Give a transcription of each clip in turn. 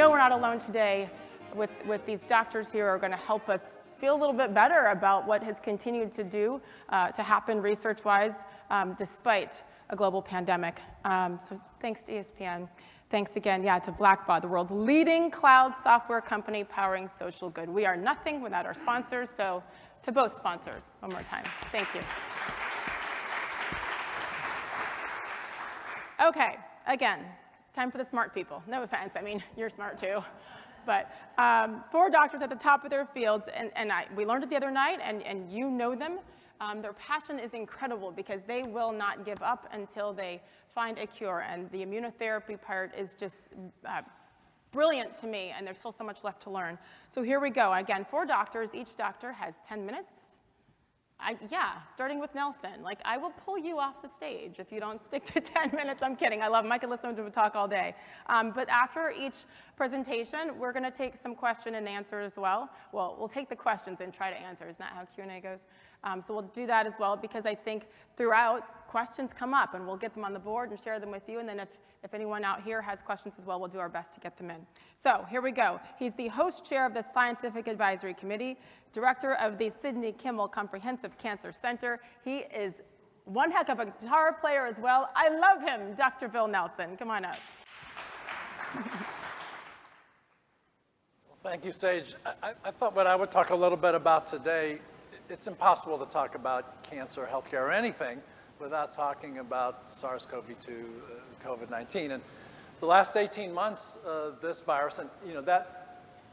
know we're not alone today with these doctors here who are going to help us feel a little bit better about what has continued to happen research-wise despite a global pandemic. So thanks to ESPN. Thanks again, to Blackbaud, the world's leading cloud software company powering social good. We are nothing without our sponsors, so to both sponsors, one more time, thank you. Okay, again, time for the smart people. No offense, I mean, you're smart too. But 4 doctors at the top of their fields, and we learned it the other night, and you know them. Their passion is incredible because they will not give up until they find a cure, and the immunotherapy part is just brilliant to me, and there's still so much left to learn. So here we go. Again, 4 doctors. Each doctor has 10 minutes. Starting with Nelson. Like, I will pull you off the stage if you don't stick to 10 minutes. I'm kidding. I love him. I could listen to him talk all day. But after each presentation, we're going to take some question and answer as well. Well, we'll take the questions and try to answer. Isn't that how Q&A goes? So we'll do that as well because I think throughout, questions come up, and we'll get them on the board and share them with you. And then if anyone out here has questions as well, we'll do our best to get them in. So here we go. He's the host chair of the Scientific Advisory Committee, director of the Sidney Kimmel Comprehensive Cancer Center. He is one heck of a guitar player as well. I love him, Dr. Bill Nelson. Come on up. Well, thank you, Sage. I thought what I would talk a little bit about today, it's impossible to talk about cancer, healthcare, or anything without talking about SARS-CoV-2, COVID-19. And the last 18 months, this virus, and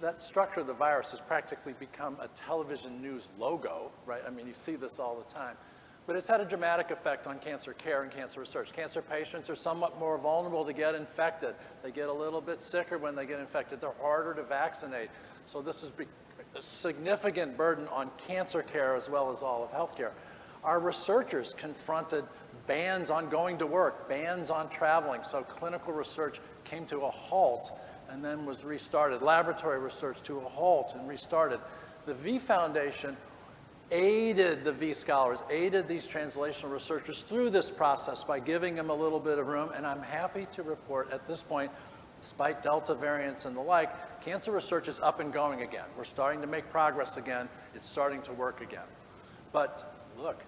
that structure of the virus has practically become a television news logo, right? I mean, you see this all the time. But it's had a dramatic effect on cancer care and cancer research. Cancer patients are somewhat more vulnerable to get infected. They get a little bit sicker when they get infected. They're harder to vaccinate. So this is a significant burden on cancer care as well as all of healthcare. Our researchers confronted bans on going to work, bans on traveling, so clinical research came to a halt and then was restarted. Laboratory research to a halt and restarted. The V Foundation aided the V scholars, aided these translational researchers through this process by giving them a little bit of room, and I'm happy to report at this point, despite Delta variants and the like, cancer research is up and going again. We're starting to make progress again. It's starting to work again. But look,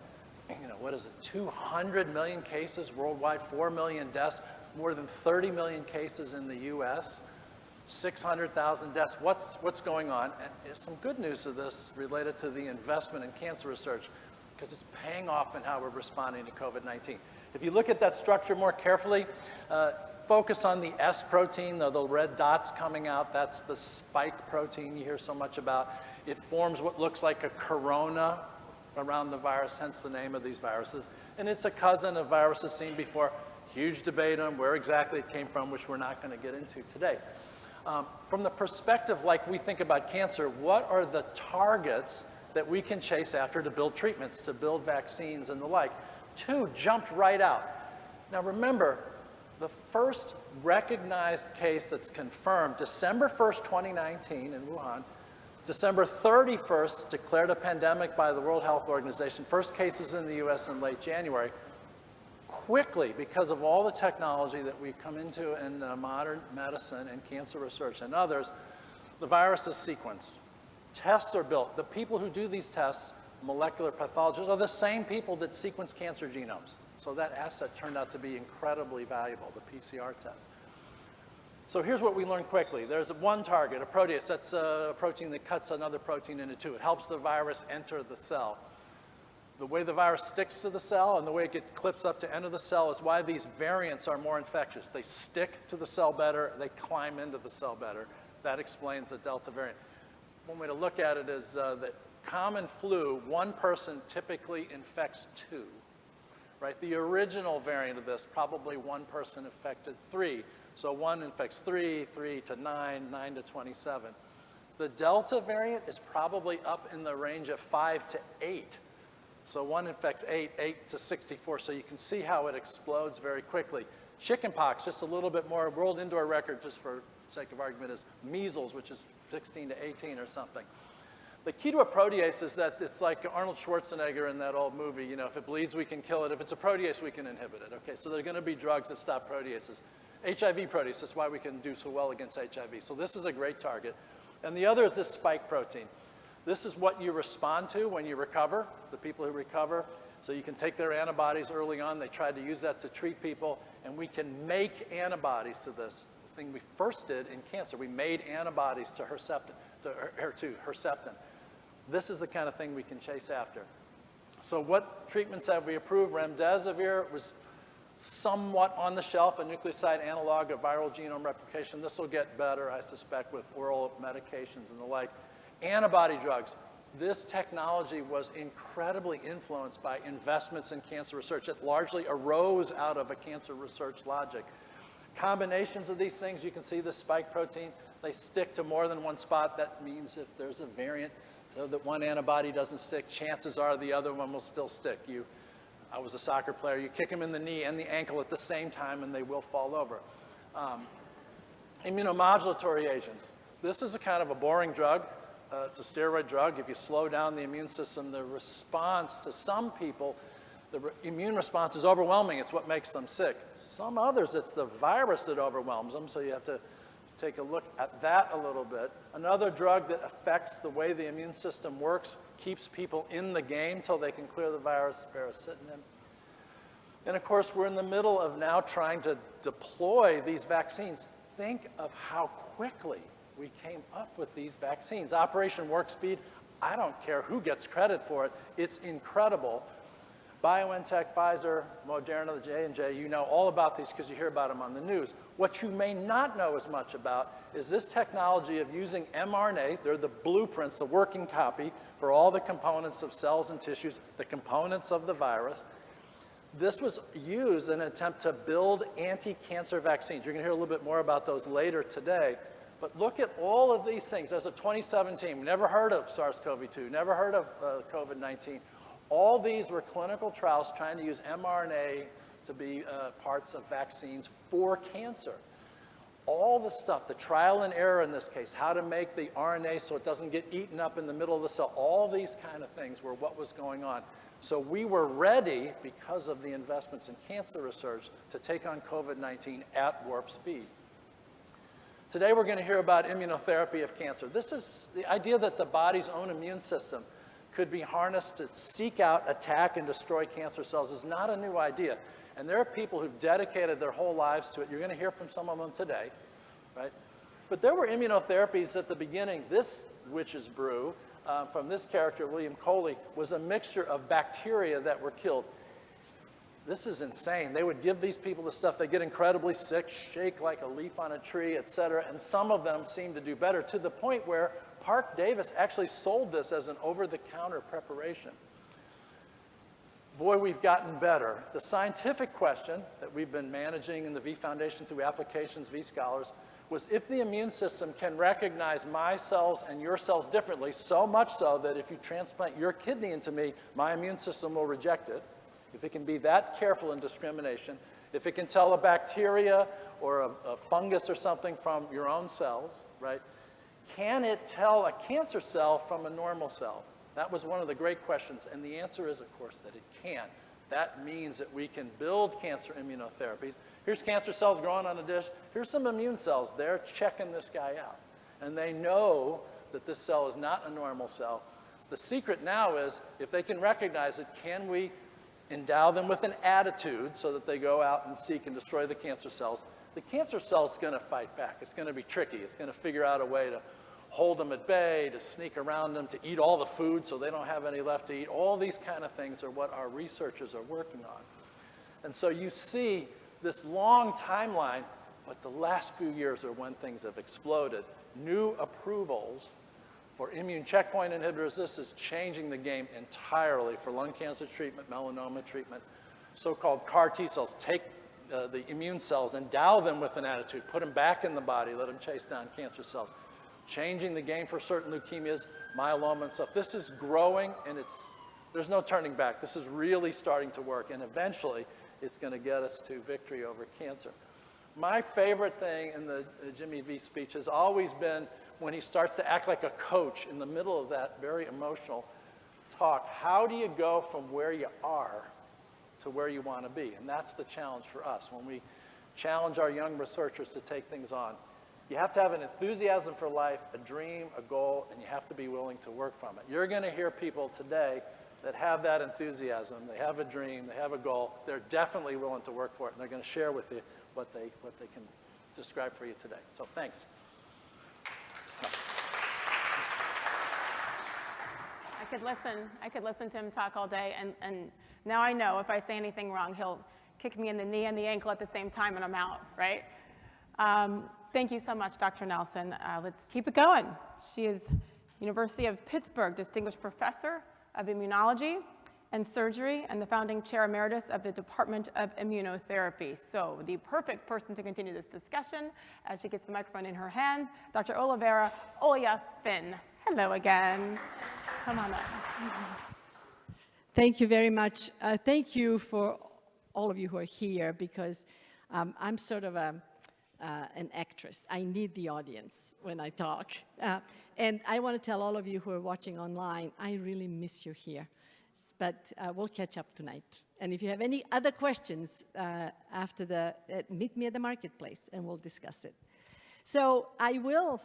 what is it, 200 million cases worldwide, 4 million deaths, more than 30 million cases in the US, 600,000 deaths. What's going on? And there's some good news to this related to the investment in cancer research because it's paying off in how we're responding to COVID-19. If you look at that structure more carefully, focus on the S protein, the red dots coming out. That's the spike protein you hear so much about. It forms what looks like a corona around the virus, hence the name of these viruses. And it's a cousin of viruses seen before. Huge debate on where exactly it came from, which we're not going to get into today. From the perspective like we think about cancer, what are the targets that we can chase after to build treatments, to build vaccines and the like? 2 jumped right out. Now remember, the first recognized case that's confirmed, December 1st, 2019 in Wuhan, December 31st, declared a pandemic by the World Health Organization. First cases in the US in late January. Quickly, because of all the technology that we've come into in modern medicine and cancer research and others, the virus is sequenced. Tests are built. The people who do these tests, molecular pathologists, are the same people that sequence cancer genomes. So that asset turned out to be incredibly valuable, the PCR test. So here's what we learned quickly. There's one target, a protease. That's a protein that cuts another protein into 2. It helps the virus enter the cell. The way the virus sticks to the cell and the way it gets clips up to enter the cell is why these variants are more infectious. They stick to the cell better. They climb into the cell better. That explains the Delta variant. One way to look at it is that common flu, one person typically infects 2. Right? The original variant of this, probably one person infected 3. So 1 infects 3, 3 to 9, 9 to 27. The Delta variant is probably up in the range of 5 to 8. So 1 infects 8, 8 to 64. So you can see how it explodes very quickly. Chickenpox, just a little bit more. World indoor record, just for sake of argument, is measles, which is 16 to 18 or something. The key to a protease is that it's like Arnold Schwarzenegger in that old movie, if it bleeds, we can kill it. If it's a protease, we can inhibit it. Okay, so there are going to be drugs that stop proteases. HIV protease. That's why we can do so well against HIV. So this is a great target. And the other is this spike protein. This is what you respond to when you recover, the people who recover. So you can take their antibodies early on. They tried to use that to treat people, and we can make antibodies to this. The thing we first did in cancer, we made antibodies to Herceptin, to HER2, Herceptin. This is the kind of thing we can chase after. So what treatments have we approved? Remdesivir was somewhat on the shelf, a nucleoside analog of viral genome replication. This will get better, I suspect, with oral medications and the like. Antibody drugs. This technology was incredibly influenced by investments in cancer research. It largely arose out of a cancer research logic. Combinations of these things, you can see the spike protein, they stick to more than one spot. That means if there's a variant so that one antibody doesn't stick, chances are the other one will still stick. I was a soccer player, you kick them in the knee and the ankle at the same time and they will fall over. Immunomodulatory agents. This is a kind of a boring drug. It's a steroid drug. If you slow down the immune system, the response to some people, the immune response is overwhelming. It's what makes them sick. Some others, it's the virus that overwhelms them, so you have to take a look at that a little bit. Another drug that affects the way the immune system works, keeps people in the game till they can clear the virus, baricitinib. And of course, we're in the middle of now trying to deploy these vaccines. Think of how quickly we came up with these vaccines. Operation Warp Speed, I don't care who gets credit for it. It's incredible. BioNTech, Pfizer, Moderna, J&J, you know all about these because you hear about them on the news. What you may not know as much about is this technology of using mRNA. They're the blueprints, the working copy for all the components of cells and tissues, the components of the virus. This was used in an attempt to build anti-cancer vaccines. You're going to hear a little bit more about those later today. But look at all of these things. As of 2017, we never heard of SARS-CoV-2, never heard of COVID-19. All these were clinical trials trying to use mRNA to be parts of vaccines for cancer. All the stuff, the trial and error in this case, how to make the RNA so it doesn't get eaten up in the middle of the cell, all these kind of things were what was going on. So we were ready, because of the investments in cancer research, to take on COVID-19 at warp speed. Today we're going to hear about immunotherapy of cancer. This is the idea that the body's own immune system could be harnessed to seek out, attack, and destroy cancer cells is not a new idea. And there are people who've dedicated their whole lives to it. You're going to hear from some of them today, right? But there were immunotherapies at the beginning. This witch's brew from this character, William Coley, was a mixture of bacteria that were killed. This is insane. They would give these people the stuff, they get incredibly sick, shake like a leaf on a tree, et cetera, and some of them seem to do better, to the point where Park Davis actually sold this as an over-the-counter preparation. Boy, we've gotten better. The scientific question that we've been managing in the V Foundation through applications, V Scholars, was if the immune system can recognize my cells and your cells differently, so much so that if you transplant your kidney into me, my immune system will reject it. If it can be that careful in discrimination, if it can tell a bacteria or a fungus or something from your own cells, right? Can it tell a cancer cell from a normal cell? That was one of the great questions, and the answer is, of course, that it can. That means that we can build cancer immunotherapies. Here's cancer cells growing on a dish. Here's some immune cells. They're checking this guy out, and they know that this cell is not a normal cell. The secret now is, if they can recognize it, can we endow them with an attitude so that they go out and seek and destroy the cancer cells? The cancer cell's going to fight back. It's going to be tricky. It's going to figure out a way to hold them at bay, to sneak around them, to eat all the food so they don't have any left to eat. All these kind of things are what our researchers are working on. And so you see this long timeline, but the last few years are when things have exploded. New approvals for immune checkpoint inhibitors. This is changing the game entirely for lung cancer treatment, melanoma treatment. So-called CAR T cells, take the immune cells, endow them with an attitude, put them back in the body, let them chase down cancer cells. Changing the game for certain leukemias, myeloma and stuff. This is growing, and there's no turning back. This is really starting to work, and eventually it's going to get us to victory over cancer. My favorite thing in the Jimmy V speech has always been when he starts to act like a coach in the middle of that very emotional talk. How do you go from where you are to where you want to be? And that's the challenge for us. When we challenge our young researchers to take things on. You have to have an enthusiasm for life, a dream, a goal, and you have to be willing to work from it. You're going to hear people today that have that enthusiasm, they have a dream, they have a goal, they're definitely willing to work for it, and they're going to share with you what they can describe for you today. So thanks. I could listen to him talk all day, and now I know if I say anything wrong, he'll kick me in the knee and the ankle at the same time, and I'm out, right? Thank you so much, Dr. Nelson. Let's keep it going. She is University of Pittsburgh Distinguished Professor of Immunology and Surgery and the founding chair emeritus of the Department of Immunotherapy. So the perfect person to continue this discussion as she gets the microphone in her hand, Dr. Olivera Oya Finn. Hello again. Come on up. Thank you very much. Thank you for all of you who are here, because I'm sort of an actress. I need the audience when I talk. And I want to tell all of you who are watching online, I really miss you here. But we'll catch up tonight. And if you have any other questions after meet me at the marketplace and we'll discuss it. So I will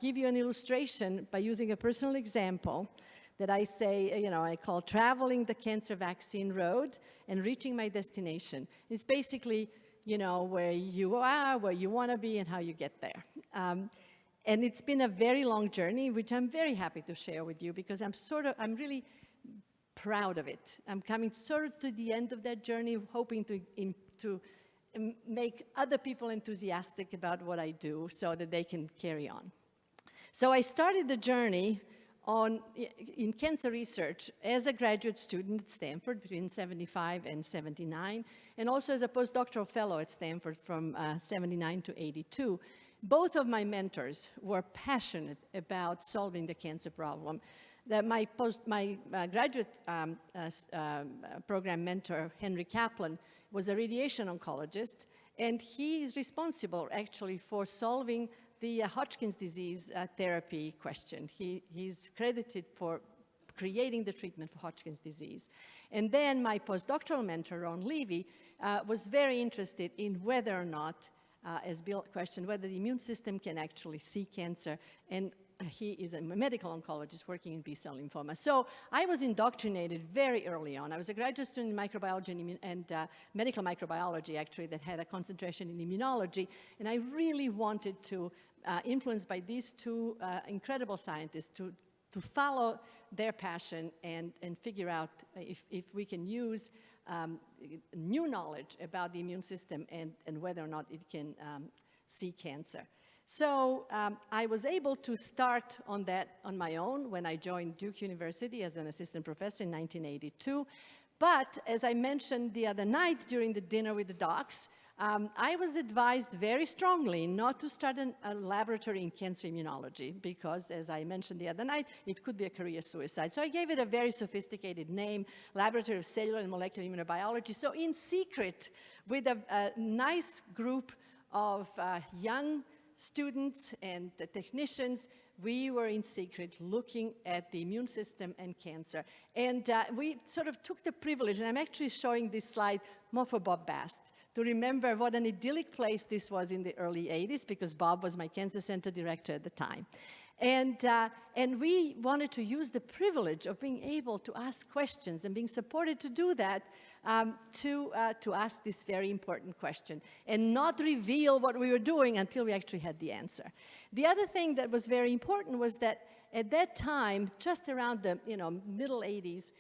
give you an illustration by using a personal example that I say, I call traveling the cancer vaccine road and reaching my destination. It's basically, where you are, where you want to be, and how you get there. And it's been a very long journey, which I'm very happy to share with you, because I'm really proud of it. I'm coming sort of to the end of that journey, hoping to make other people enthusiastic about what I do so that they can carry on. So I started the journey in cancer research as a graduate student at Stanford between 75 and 79, and also as a postdoctoral fellow at Stanford from 79 to 82. Both of my mentors were passionate about solving the cancer problem. My graduate program mentor, Henry Kaplan, was a radiation oncologist, and he is responsible actually for solving the Hodgkin's disease therapy question. He's credited for creating the treatment for Hodgkin's disease. And then my postdoctoral mentor, Ron Levy, was very interested in whether or not, as Bill questioned, whether the immune system can actually see cancer, and he is a medical oncologist working in B-cell lymphoma. So I was indoctrinated very early on. I was a graduate student in microbiology and medical microbiology, actually, that had a concentration in immunology. And I really wanted to, influenced by these two incredible scientists, to follow their passion and figure out if we can use new knowledge about the immune system and whether or not it can see cancer. So I was able to start on that on my own when I joined Duke University as an assistant professor in 1982. But as I mentioned the other night during the dinner with the docs, I was advised very strongly not to start a laboratory in cancer immunology because, as I mentioned the other night, it could be a career suicide. So I gave it a very sophisticated name, Laboratory of Cellular and Molecular Immunobiology. So in secret, with a nice group of young students and the technicians, we were in secret looking at the immune system and cancer. And we sort of took the privilege, and I'm actually showing this slide more for Bob Bast, to remember what an idyllic place this was in the early 80s, because Bob was my Cancer Center director at the time. And we wanted to use the privilege of being able to ask questions and being supported to do that, to ask this very important question and not reveal what we were doing until we actually had the answer. The other thing that was very important was that at that time, just around the middle 80s,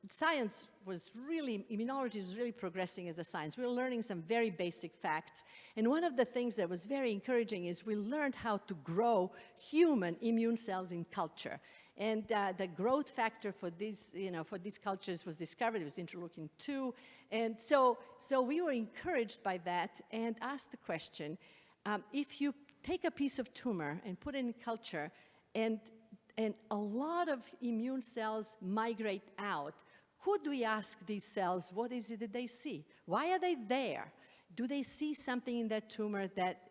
science was really, immunology was really progressing as a science. We were learning some very basic facts. And one of the things that was very encouraging is we learned how to grow human immune cells in culture. And the growth factor for these, for these cultures was discovered. It was interleukin-2. And so we were encouraged by that and asked the question, if you take a piece of tumor and put it in culture and a lot of immune cells migrate out, could we ask these cells, what is it that they see? Why are they there? Do they see something in that tumor that,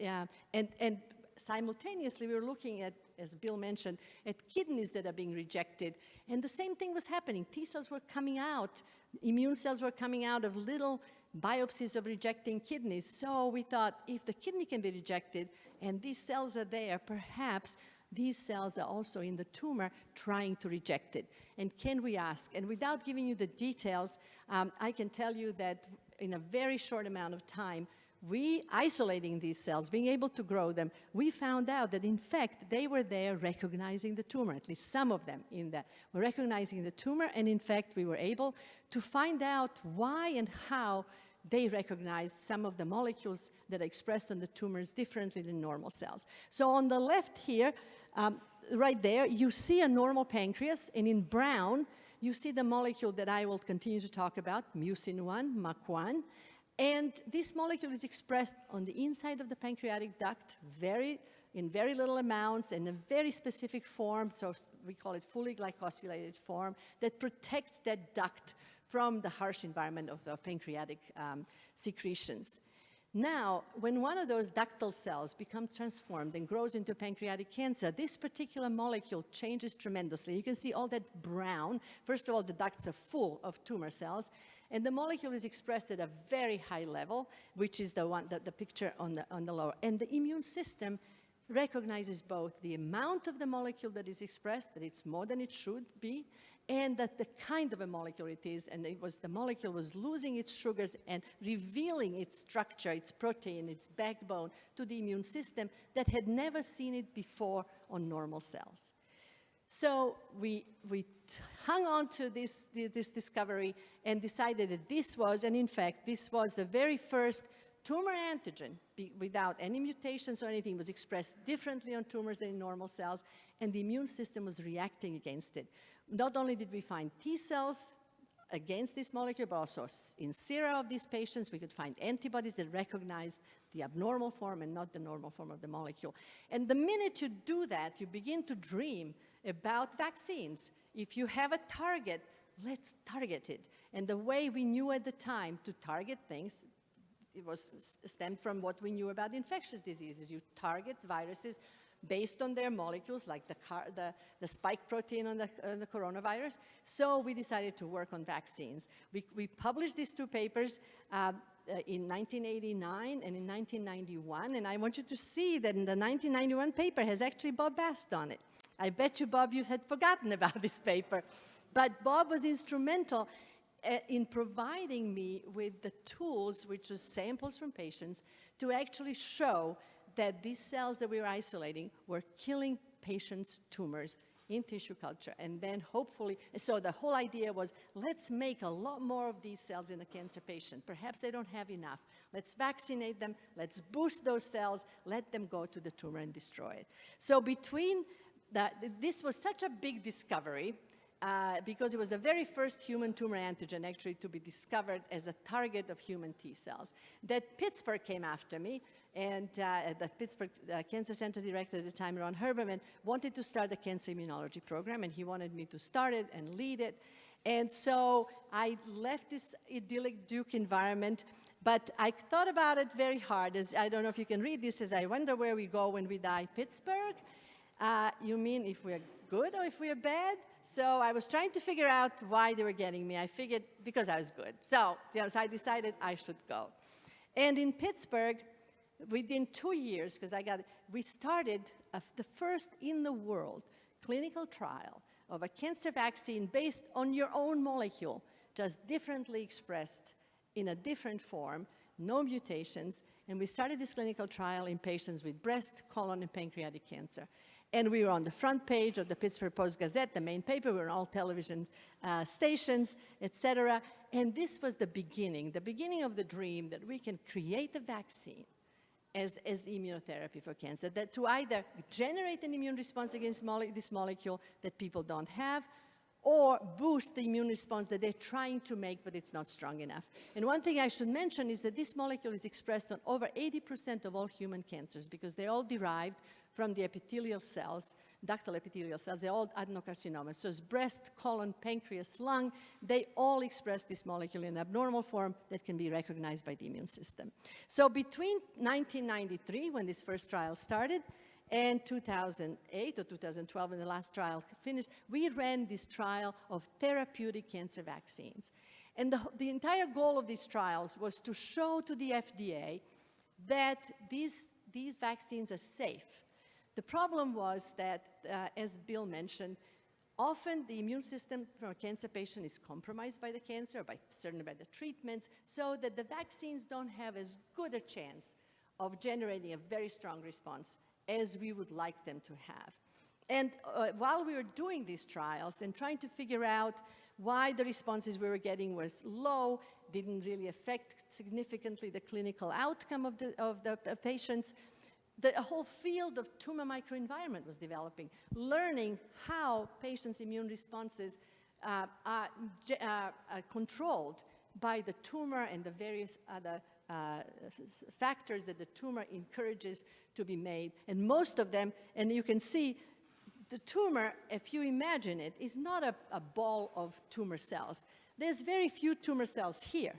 and simultaneously we were looking at, as Bill mentioned, at kidneys that are being rejected. And the same thing was happening. T cells were coming out, immune cells were coming out of little biopsies of rejecting kidneys. So we thought, if the kidney can be rejected and these cells are there, perhaps these cells are also in the tumor trying to reject it. And can we ask? And without giving you the details, I can tell you that in a very short amount of time, isolating these cells, being able to grow them, we found out that in fact they were there recognizing the tumor, at least some of them in that were recognizing the tumor, and in fact we were able to find out why and how they recognized some of the molecules that are expressed on the tumors differently than normal cells. So on the left here, right there, you see a normal pancreas, and in brown, you see the molecule that I will continue to talk about, mucin-1, MUC1. And this molecule is expressed on the inside of the pancreatic duct in very little amounts in a very specific form, so we call it fully glycosylated form, that protects that duct from the harsh environment of the pancreatic secretions. Now, when one of those ductal cells becomes transformed and grows into pancreatic cancer, this particular molecule changes tremendously. You can see all that brown. First of all, the ducts are full of tumor cells, and the molecule is expressed at a very high level, which is the picture on the lower. And the immune system recognizes both the amount of the molecule that is expressed, that it's more than it should be, and that the kind of a molecule it is, and the molecule was losing its sugars and revealing its structure, its protein, its backbone to the immune system that had never seen it before on normal cells. So we hung on to this discovery and decided that this was, and in fact, this was the very first tumor antigen without any mutations or anything. It was expressed differently on tumors than in normal cells, and the immune system was reacting against it. Not only did we find T cells against this molecule, but also in sera of these patients, we could find antibodies that recognized the abnormal form and not the normal form of the molecule. And the minute you do that, you begin to dream about vaccines. If you have a target, let's target it. And the way we knew at the time to target things, it was stemmed from what we knew about infectious diseases. You target viruses based on their molecules, like the spike protein on the coronavirus. So we decided to work on vaccines. We published these two papers in 1989 and in 1991, and I want you to see that in the 1991 paper has actually Bob Bast on it. I bet you, Bob, you had forgotten about this paper. But Bob was instrumental in providing me with the tools, which was samples from patients, to actually show that these cells that we were isolating were killing patients' tumors in tissue culture. And then hopefully, so the whole idea was, let's make a lot more of these cells in a cancer patient. Perhaps they don't have enough. Let's vaccinate them, let's boost those cells, let them go to the tumor and destroy it. So this was such a big discovery, because it was the very first human tumor antigen actually to be discovered as a target of human T cells, that Pittsburgh came after me, and the Pittsburgh Cancer Center director at the time, Ron Herberman, wanted to start a cancer immunology program, and he wanted me to start it and lead it. And so I left this idyllic Duke environment, but I thought about it very hard. I don't know if you can read this, as I wonder where we go when we die. Pittsburgh? You mean if we're good or if we're bad? So I was trying to figure out why they were getting me. I figured because I was good. So I decided I should go. And in Pittsburgh, within 2 years, we started the first in the world clinical trial of a cancer vaccine based on your own molecule, just differently expressed in a different form, no mutations. And we started this clinical trial in patients with breast, colon, and pancreatic cancer. And we were on the front page of the Pittsburgh Post-Gazette, the main paper. We were on all television stations, et cetera. And this was the beginning of the dream that we can create a vaccine as the immunotherapy for cancer, that to either generate an immune response against this molecule that people don't have, or boost the immune response that they're trying to make, but it's not strong enough. And one thing I should mention is that this molecule is expressed on over 80% of all human cancers, because they're all derived from the epithelial cells, ductal epithelial cells. They're all adenocarcinomas. So it's breast, colon, pancreas, lung. They all express this molecule in abnormal form that can be recognized by the immune system. So between 1993, when this first trial started, and 2008 or 2012, when the last trial finished, we ran this trial of therapeutic cancer vaccines. And the entire goal of these trials was to show to the FDA that these vaccines are safe. The problem was that, as Bill mentioned, often the immune system from a cancer patient is compromised by the cancer, certainly by the treatments, so that the vaccines don't have as good a chance of generating a very strong response as we would like them to have. And while we were doing these trials and trying to figure out why the responses we were getting was low, didn't really affect significantly the clinical outcome of the patients, the whole field of tumor microenvironment was developing, learning how patients' immune responses are controlled by the tumor and the various other factors that the tumor encourages to be made. And most of them, and you can see, the tumor, if you imagine it, is not a ball of tumor cells. There's very few tumor cells here.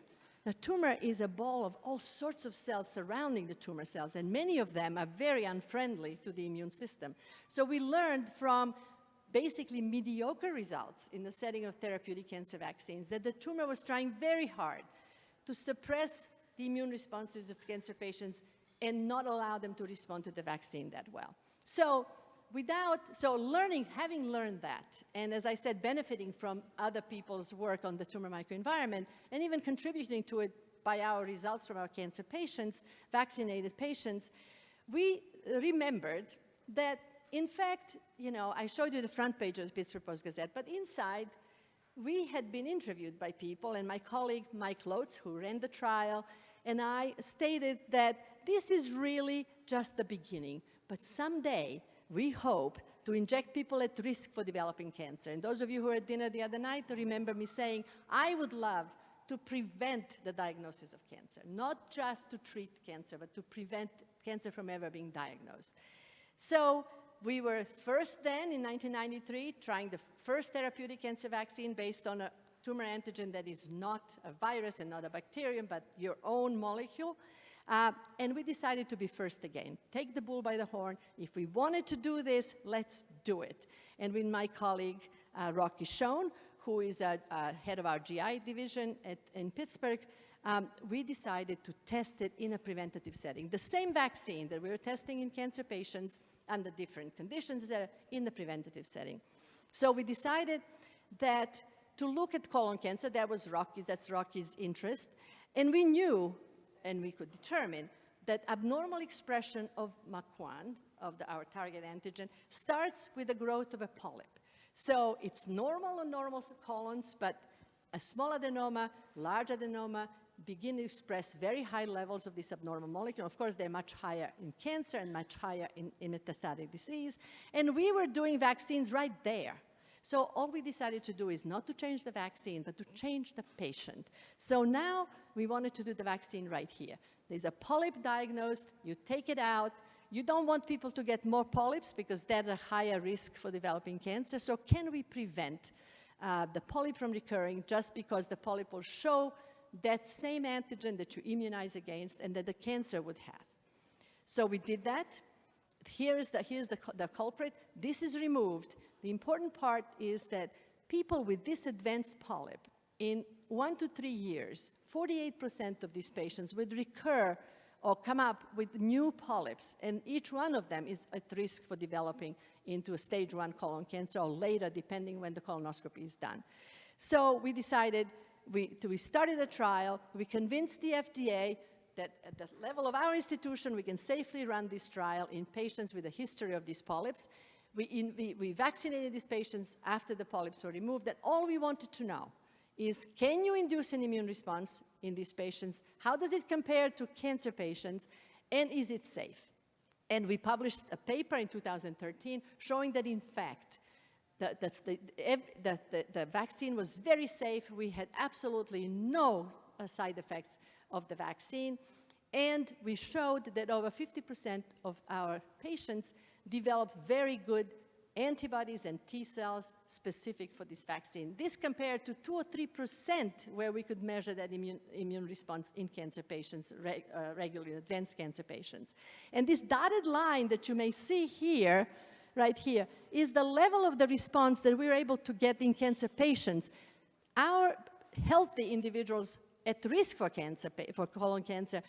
The tumor is a ball of all sorts of cells surrounding the tumor cells, and many of them are very unfriendly to the immune system. So we learned from basically mediocre results in the setting of therapeutic cancer vaccines that the tumor was trying very hard to suppress the immune responses of cancer patients and not allow them to respond to the vaccine that well. So having learned that, and as I said, benefiting from other people's work on the tumor microenvironment, and even contributing to it by our results from our cancer patients, vaccinated patients, we remembered that, in fact, I showed you the front page of the Pittsburgh Post-Gazette, but inside, we had been interviewed by people, and my colleague, Mike Lotz, who ran the trial, and I stated that this is really just the beginning, but someday, we hope to inject people at risk for developing cancer. And those of you who were at dinner the other night remember me saying, I would love to prevent the diagnosis of cancer, not just to treat cancer, but to prevent cancer from ever being diagnosed. So we were first then, in 1993, trying the first therapeutic cancer vaccine based on a tumor antigen that is not a virus and not a bacterium, but your own molecule. And we decided to be first again. Take the bull by the horn. If we wanted to do this, let's do it. And with my colleague, Rocky Schoen, who is head of our GI division in Pittsburgh, we decided to test it in a preventative setting. The same vaccine that we were testing in cancer patients under different conditions in the preventative setting. So we decided that to look at colon cancer, that's Rocky's interest, and we knew, and we could determine that abnormal expression of MAC1, of our target antigen, starts with the growth of a polyp. So it's normal on normal colons, but a small adenoma, large adenoma, begin to express very high levels of this abnormal molecule. Of course, they're much higher in cancer and much higher in metastatic disease. And we were doing vaccines right there. So all we decided to do is not to change the vaccine, but to change the patient. So now we wanted to do the vaccine right here. There's a polyp diagnosed, you take it out. You don't want people to get more polyps because that's a higher risk for developing cancer. So can we prevent the polyp from recurring just because the polyp will show that same antigen that you immunize against and that the cancer would have? So we did that. Here's the culprit. This is removed. The important part is that people with this advanced polyp, in 1 to 3 years, 48% of these patients would recur or come up with new polyps, and each one of them is at risk for developing into a stage 1 colon cancer or later, depending when the colonoscopy is done. So we decided, we started a trial, we convinced the FDA that at the level of our institution, we can safely run this trial in patients with a history of these polyps. We vaccinated these patients after the polyps were removed, and all we wanted to know is, can you induce an immune response in these patients? How does it compare to cancer patients? And is it safe? And we published a paper in 2013 showing that, in fact, the vaccine was very safe. We had absolutely no side effects of the vaccine. And we showed that over 50% of our patients developed very good antibodies and T cells specific for this vaccine. This compared to 2 or 3% where we could measure that immune response in cancer patients, regularly advanced cancer patients. And this dotted line that you may see here, right here, is the level of the response that we were able to get in cancer patients. Our healthy individuals at risk for cancer, for colon cancer,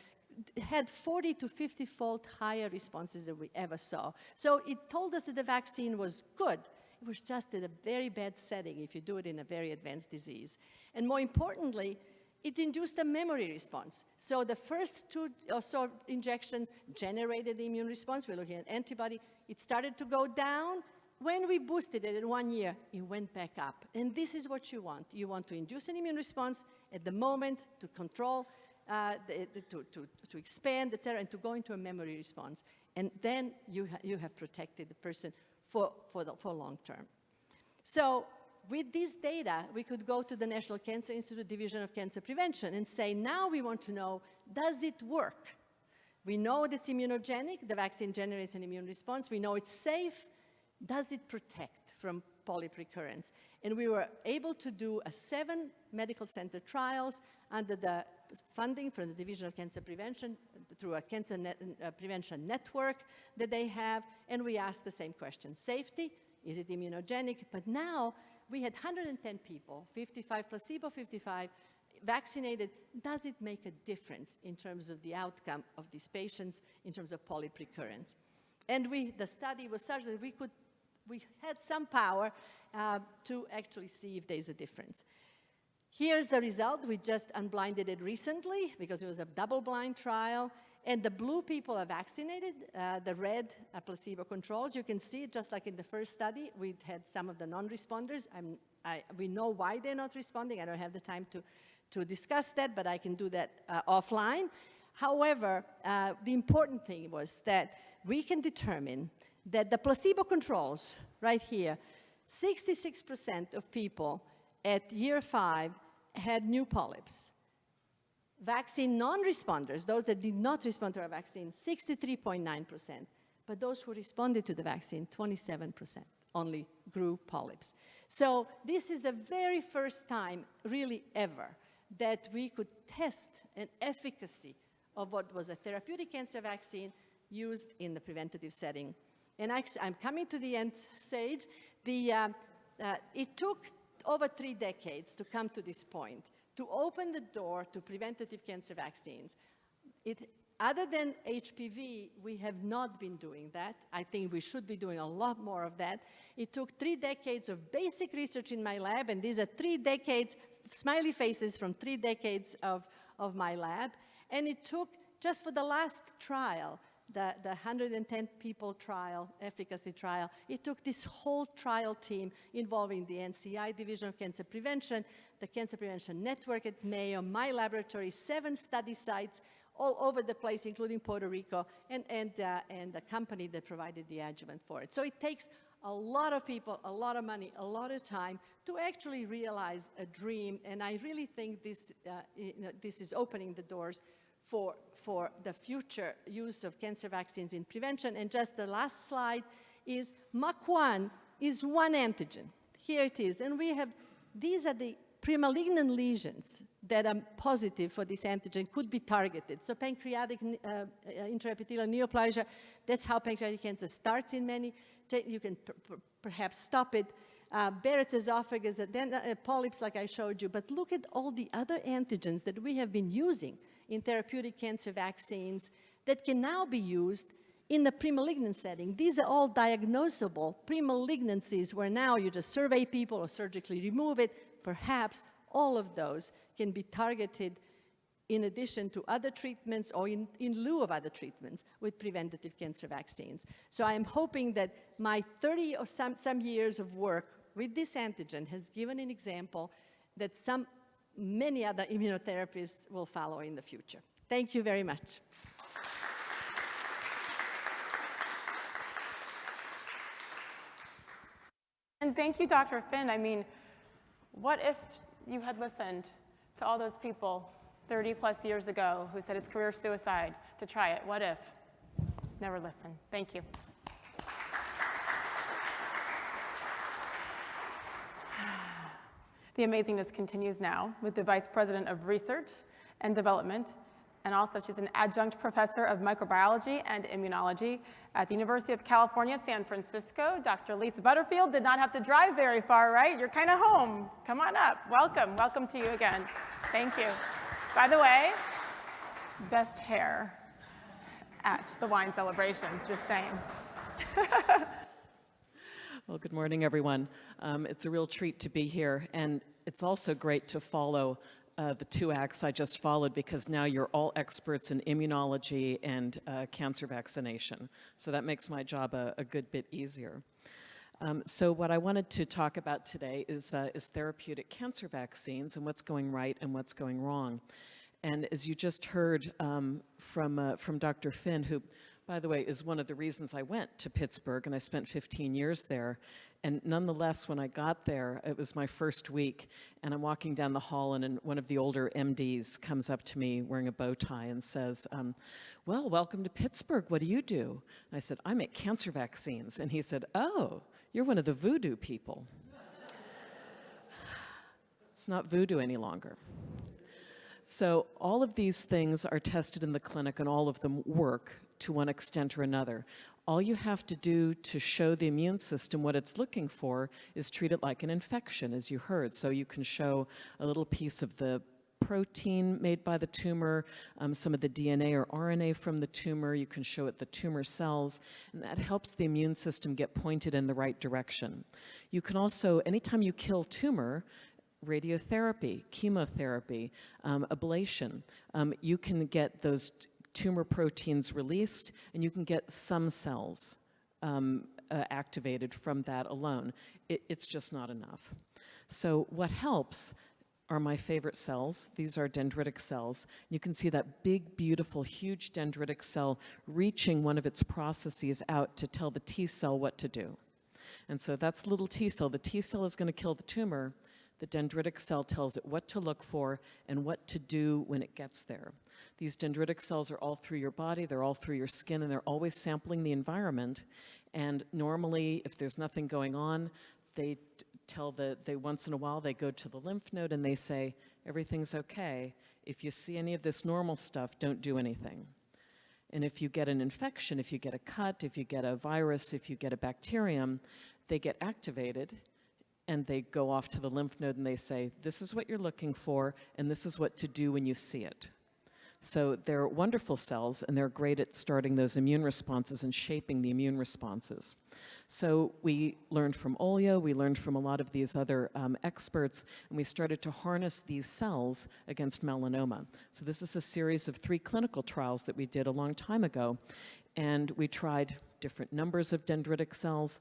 had 40 to 50-fold higher responses than we ever saw. So it told us that the vaccine was good. It was just in a very bad setting if you do it in a very advanced disease. And more importantly, it induced a memory response. So the first 2 or so injections generated the immune response. We're looking at antibody. It started to go down. When we boosted it in 1 year, it went back up. And this is what you want. You want to induce an immune response at the moment to control, to expand, et cetera, and to go into a memory response. And then you have protected the person for long term. So with this data, we could go to the National Cancer Institute Division of Cancer Prevention and say, now we want to know, does it work? We know that it's immunogenic. The vaccine generates an immune response. We know it's safe. Does it protect from polyp recurrence? And we were able to do 7 medical center trials under the funding from the Division of Cancer Prevention through a cancer prevention network that they have. And we asked the same question: safety, is it immunogenic? But now we had 110 people, 55 placebo, 55 vaccinated. Does it make a difference in terms of the outcome of these patients in terms of polyp recurrence? And the study was such that we had some power to actually see if there's a difference. Here's the result. We just unblinded it recently because it was a double-blind trial. And the blue people are vaccinated, the red are placebo controls. You can see, just like in the first study, we had some of the non-responders. We know why they're not responding. I don't have the time to discuss that, but I can do that offline. However, the important thing was that we can determine that the placebo controls, right here, 66% of people at year 5 had new polyps. Vaccine non-responders, those that did not respond to our vaccine, 63.9%. But those who responded to the vaccine, 27% only grew polyps. So this is the very first time, really ever, that we could test an efficacy of what was a therapeutic cancer vaccine used in the preventative setting. And actually, I'm coming to the end stage. It took over 3 decades to come to this point, to open the door to preventative cancer vaccines. Other than HPV, we have not been doing that. I think we should be doing a lot more of that. It took 3 decades of basic research in my lab, and these are 3 decades, smiley faces from 3 decades of my lab. And it took, just for the last trial, the 110 people trial, efficacy trial, it took this whole trial team involving the NCI Division of Cancer Prevention, the Cancer Prevention Network at Mayo, my laboratory, 7 study sites all over the place, including Puerto Rico, and the company that provided the adjuvant for it. So it takes a lot of people, a lot of money, a lot of time to actually realize a dream, and I really think this is opening the doors for the future use of cancer vaccines in prevention. And just the last slide is MUC1 is one antigen. Here it is. And we have, these are the premalignant lesions that are positive for this antigen, could be targeted. So pancreatic intraepithelial neoplasia, that's how pancreatic cancer starts in many. You can perhaps stop it. Barrett's esophagus, then polyps like I showed you. But look at all the other antigens that we have been using in therapeutic cancer vaccines that can now be used in the premalignant setting. These are all diagnosable premalignancies where now you just survey people or surgically remove it. Perhaps all of those can be targeted in addition to other treatments or in lieu of other treatments with preventative cancer vaccines. So I am hoping that my 30 or some years of work with this antigen has given an example that many other immunotherapies will follow in the future. Thank you very much. And thank you, Dr. Finn. I mean, what if you had listened to all those people 30 plus years ago who said it's career suicide to try it? What if? Never listen. Thank you. The amazingness continues now with the Vice President of Research and Development And also, she's an adjunct professor of microbiology and immunology at the University of California, San Francisco. Dr. Lisa Butterfield did not have to drive very far, right? You're kind of home. Come on up. Welcome. Welcome to you again. Thank you. By the way, best hair at the wine celebration, just saying. Well, good morning, everyone. It's a real treat to be here, and it's also great to follow the two acts I just followed, because now you're all experts in immunology and cancer vaccination. So that makes my job a good bit easier. So what I wanted to talk about today is therapeutic cancer vaccines and what's going right and what's going wrong. And as you just heard from Dr. Finn, who, by the way, is one of the reasons I went to Pittsburgh, and I spent 15 years there. And nonetheless, when I got there, it was my first week, and I'm walking down the hall, and one of the older MDs comes up to me wearing a bow tie and says, well, welcome to Pittsburgh. What do you do? And I said, I make cancer vaccines. And he said, oh, you're one of the voodoo people. It's not voodoo any longer. So all of these things are tested in the clinic, and all of them work to one extent or another. All you have to do to show the immune system what it's looking for is treat it like an infection, as you heard. So you can show a little piece of the protein made by the tumor, some of the DNA or RNA from the tumor. You can show it the tumor cells, and that helps the immune system get pointed in the right direction. You can also, anytime you kill tumor, radiotherapy, chemotherapy, ablation, you can get those tumor proteins released, and you can get some cells activated from that alone. It's just not enough. So what helps are my favorite cells. These are dendritic cells. You can see that big, beautiful, huge dendritic cell reaching one of its processes out to tell the T cell what to do. And so that's the little T cell. The T cell is going to kill the tumor. The dendritic cell tells it what to look for and what to do when it gets there. These dendritic cells are all through your body, they're all through your skin, and they're always sampling the environment. And normally, if there's nothing going on, they once in a while, they go to the lymph node and they say, everything's okay. If you see any of this normal stuff, don't do anything. And if you get an infection, if you get a cut, if you get a virus, if you get a bacterium, they get activated, and they go off to the lymph node and they say, this is what you're looking for, and this is what to do when you see it. So they're wonderful cells, and they're great at starting those immune responses and shaping the immune responses. So we learned from Olio, we learned from a lot of these other experts, and we started to harness these cells against melanoma. So this is a series of 3 clinical trials that we did a long time ago, and we tried different numbers of dendritic cells.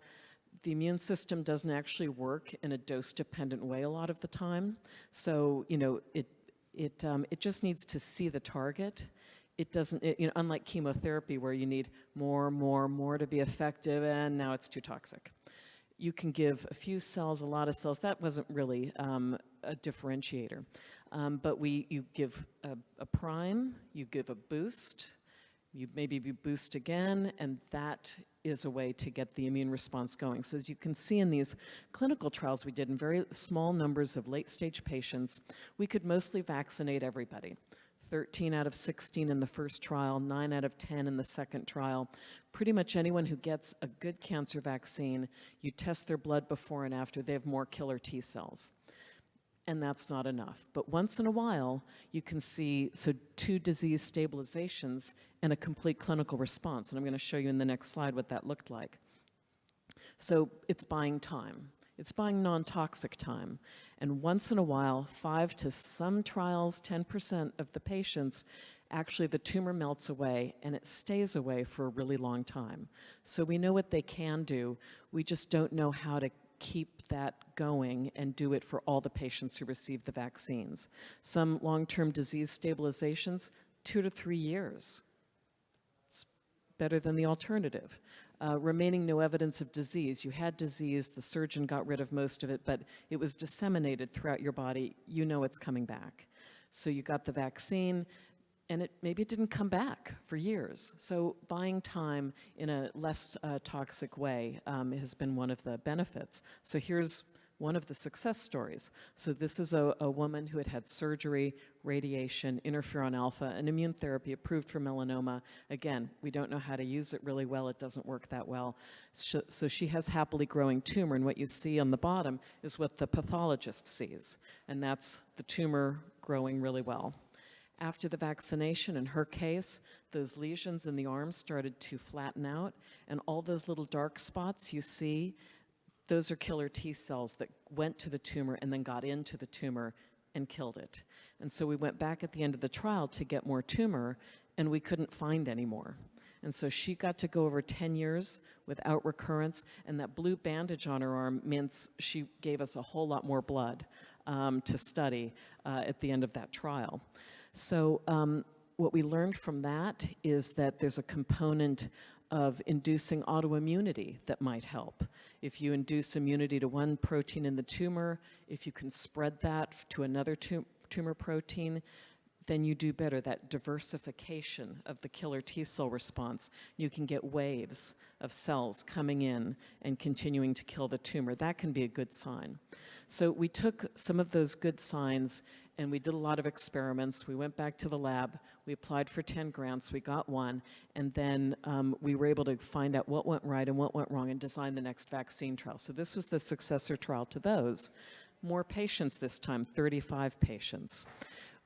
The immune system doesn't actually work in a dose-dependent way a lot of the time. So, you know, it just needs to see the target. It doesn't, unlike chemotherapy where you need more to be effective, and now it's too toxic. You can give a few cells, a lot of cells. That wasn't really a differentiator. But you give a prime, you give a boost, you maybe boost again, and that is a way to get the immune response going. So as you can see in these clinical trials we did in very small numbers of late-stage patients, we could mostly vaccinate everybody. 13 out of 16 in the first trial, 9 out of 10 in the second trial. Pretty much anyone who gets a good cancer vaccine, you test their blood before and after, they have more killer T cells. And that's not enough. But once in a while, you can see 2 disease stabilizations and a complete clinical response. And I'm going to show you in the next slide what that looked like. So it's buying time. It's buying non-toxic time. And once in a while, 5 to some trials, 10% of the patients, actually the tumor melts away and it stays away for a really long time. So we know what they can do. We just don't know how to keep that going and do it for all the patients who receive the vaccines. Some long-term disease stabilizations, 2 to 3 years. It's better than the alternative. Remaining no evidence of disease. You had disease, the surgeon got rid of most of it, but it was disseminated throughout your body. You know it's coming back. So you got the vaccine, and maybe it didn't come back for years. So buying time in a less toxic way has been one of the benefits. So here's one of the success stories. So this is a woman who had had surgery, radiation, interferon alpha, and immune therapy approved for melanoma. Again, we don't know how to use it really well. It doesn't work that well. So she has happily growing tumor, and what you see on the bottom is what the pathologist sees, and that's the tumor growing really well. After the vaccination, in her case, those lesions in the arm started to flatten out, and all those little dark spots you see, those are killer T cells that went to the tumor and then got into the tumor and killed it. And so we went back at the end of the trial to get more tumor, and we couldn't find any more. And so she got to go over 10 years without recurrence, and that blue bandage on her arm means she gave us a whole lot more blood to study at the end of that trial. So what we learned from that is that there's a component of inducing autoimmunity that might help. If you induce immunity to one protein in the tumor, if you can spread that to another tumor protein, then you do better. That diversification of the killer T cell response, you can get waves of cells coming in and continuing to kill the tumor. That can be a good sign. So we took some of those good signs and we did a lot of experiments. We went back to the lab, we applied for 10 grants, we got one, and then we were able to find out what went right and what went wrong and design the next vaccine trial. So this was the successor trial to those. More patients this time, 35 patients.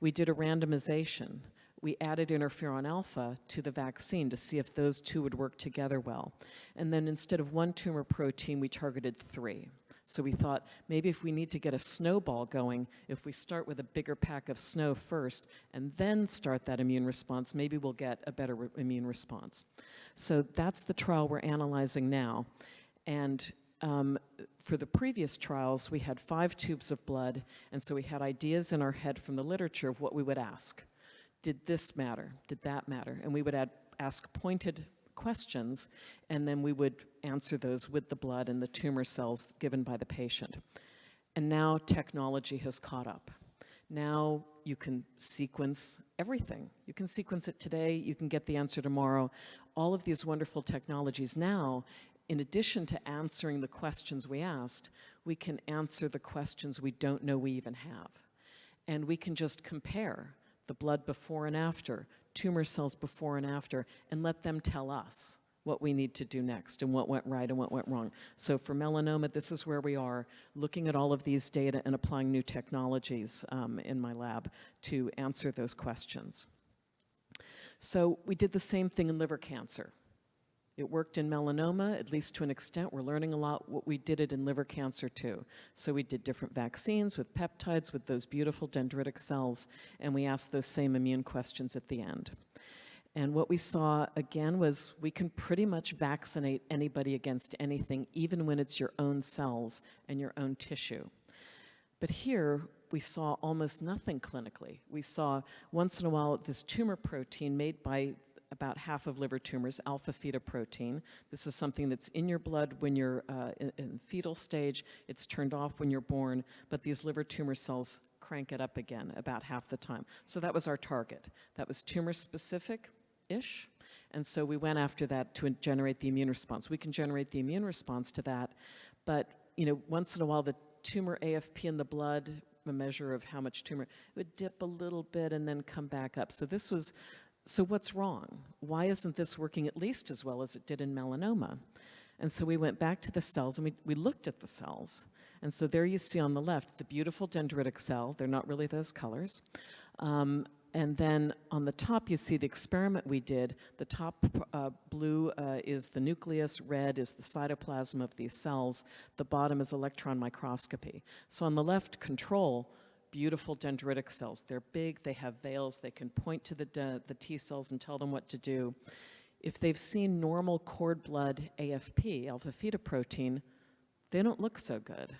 We did a randomization. We added interferon alpha to the vaccine to see if those two would work together well. And then instead of one tumor protein, we targeted 3. So we thought maybe if we need to get a snowball going, if we start with a bigger pack of snow first and then start that immune response, maybe we'll get a better immune response. So that's the trial we're analyzing now. And for the previous trials, we had 5 tubes of blood, and so we had ideas in our head from the literature of what we would ask. Did this matter? Did that matter? And we would ask pointed questions, and then we would answer those with the blood and the tumor cells given by the patient. And now technology has caught up. Now you can sequence everything. You can sequence it today, you can get the answer tomorrow. All of these wonderful technologies now, in addition to answering the questions we asked, we can answer the questions we don't know we even have. And we can just compare the blood before and after, tumor cells before and after, and let them tell us what we need to do next and what went right and what went wrong. So for melanoma, this is where we are, looking at all of these data and applying new technologies in my lab to answer those questions. So we did the same thing in liver cancer. It worked in melanoma, at least to an extent. We're learning a lot. We did it in liver cancer too. So we did different vaccines with peptides with those beautiful dendritic cells, and we asked those same immune questions at the end. And what we saw, again, was we can pretty much vaccinate anybody against anything, even when it's your own cells and your own tissue. But here, we saw almost nothing clinically. We saw once in a while this tumor protein made by about half of liver tumors, alpha-fetoprotein. This is something that's in your blood when you're in fetal stage. It's turned off when you're born, but these liver tumor cells crank it up again about half the time. So that was our target. That was tumor-specific-ish, and so we went after that to generate the immune response. We can generate the immune response to that, but once in a while the tumor AFP in the blood, a measure of how much tumor, would dip a little bit and then come back up. So what's wrong? Why isn't this working at least as well as it did in melanoma? And so we went back to the cells and we looked at the cells. And so there you see on the left the beautiful dendritic cell. They're not really those colors. And then on the top you see the experiment we did. The top blue is the nucleus, red is the cytoplasm of these cells. The bottom is electron microscopy. So on the left, control, beautiful dendritic cells. They're big, they have veils, they can point to the T cells and tell them what to do. If they've seen normal cord blood AFP, alpha-fetoprotein, they don't look so good.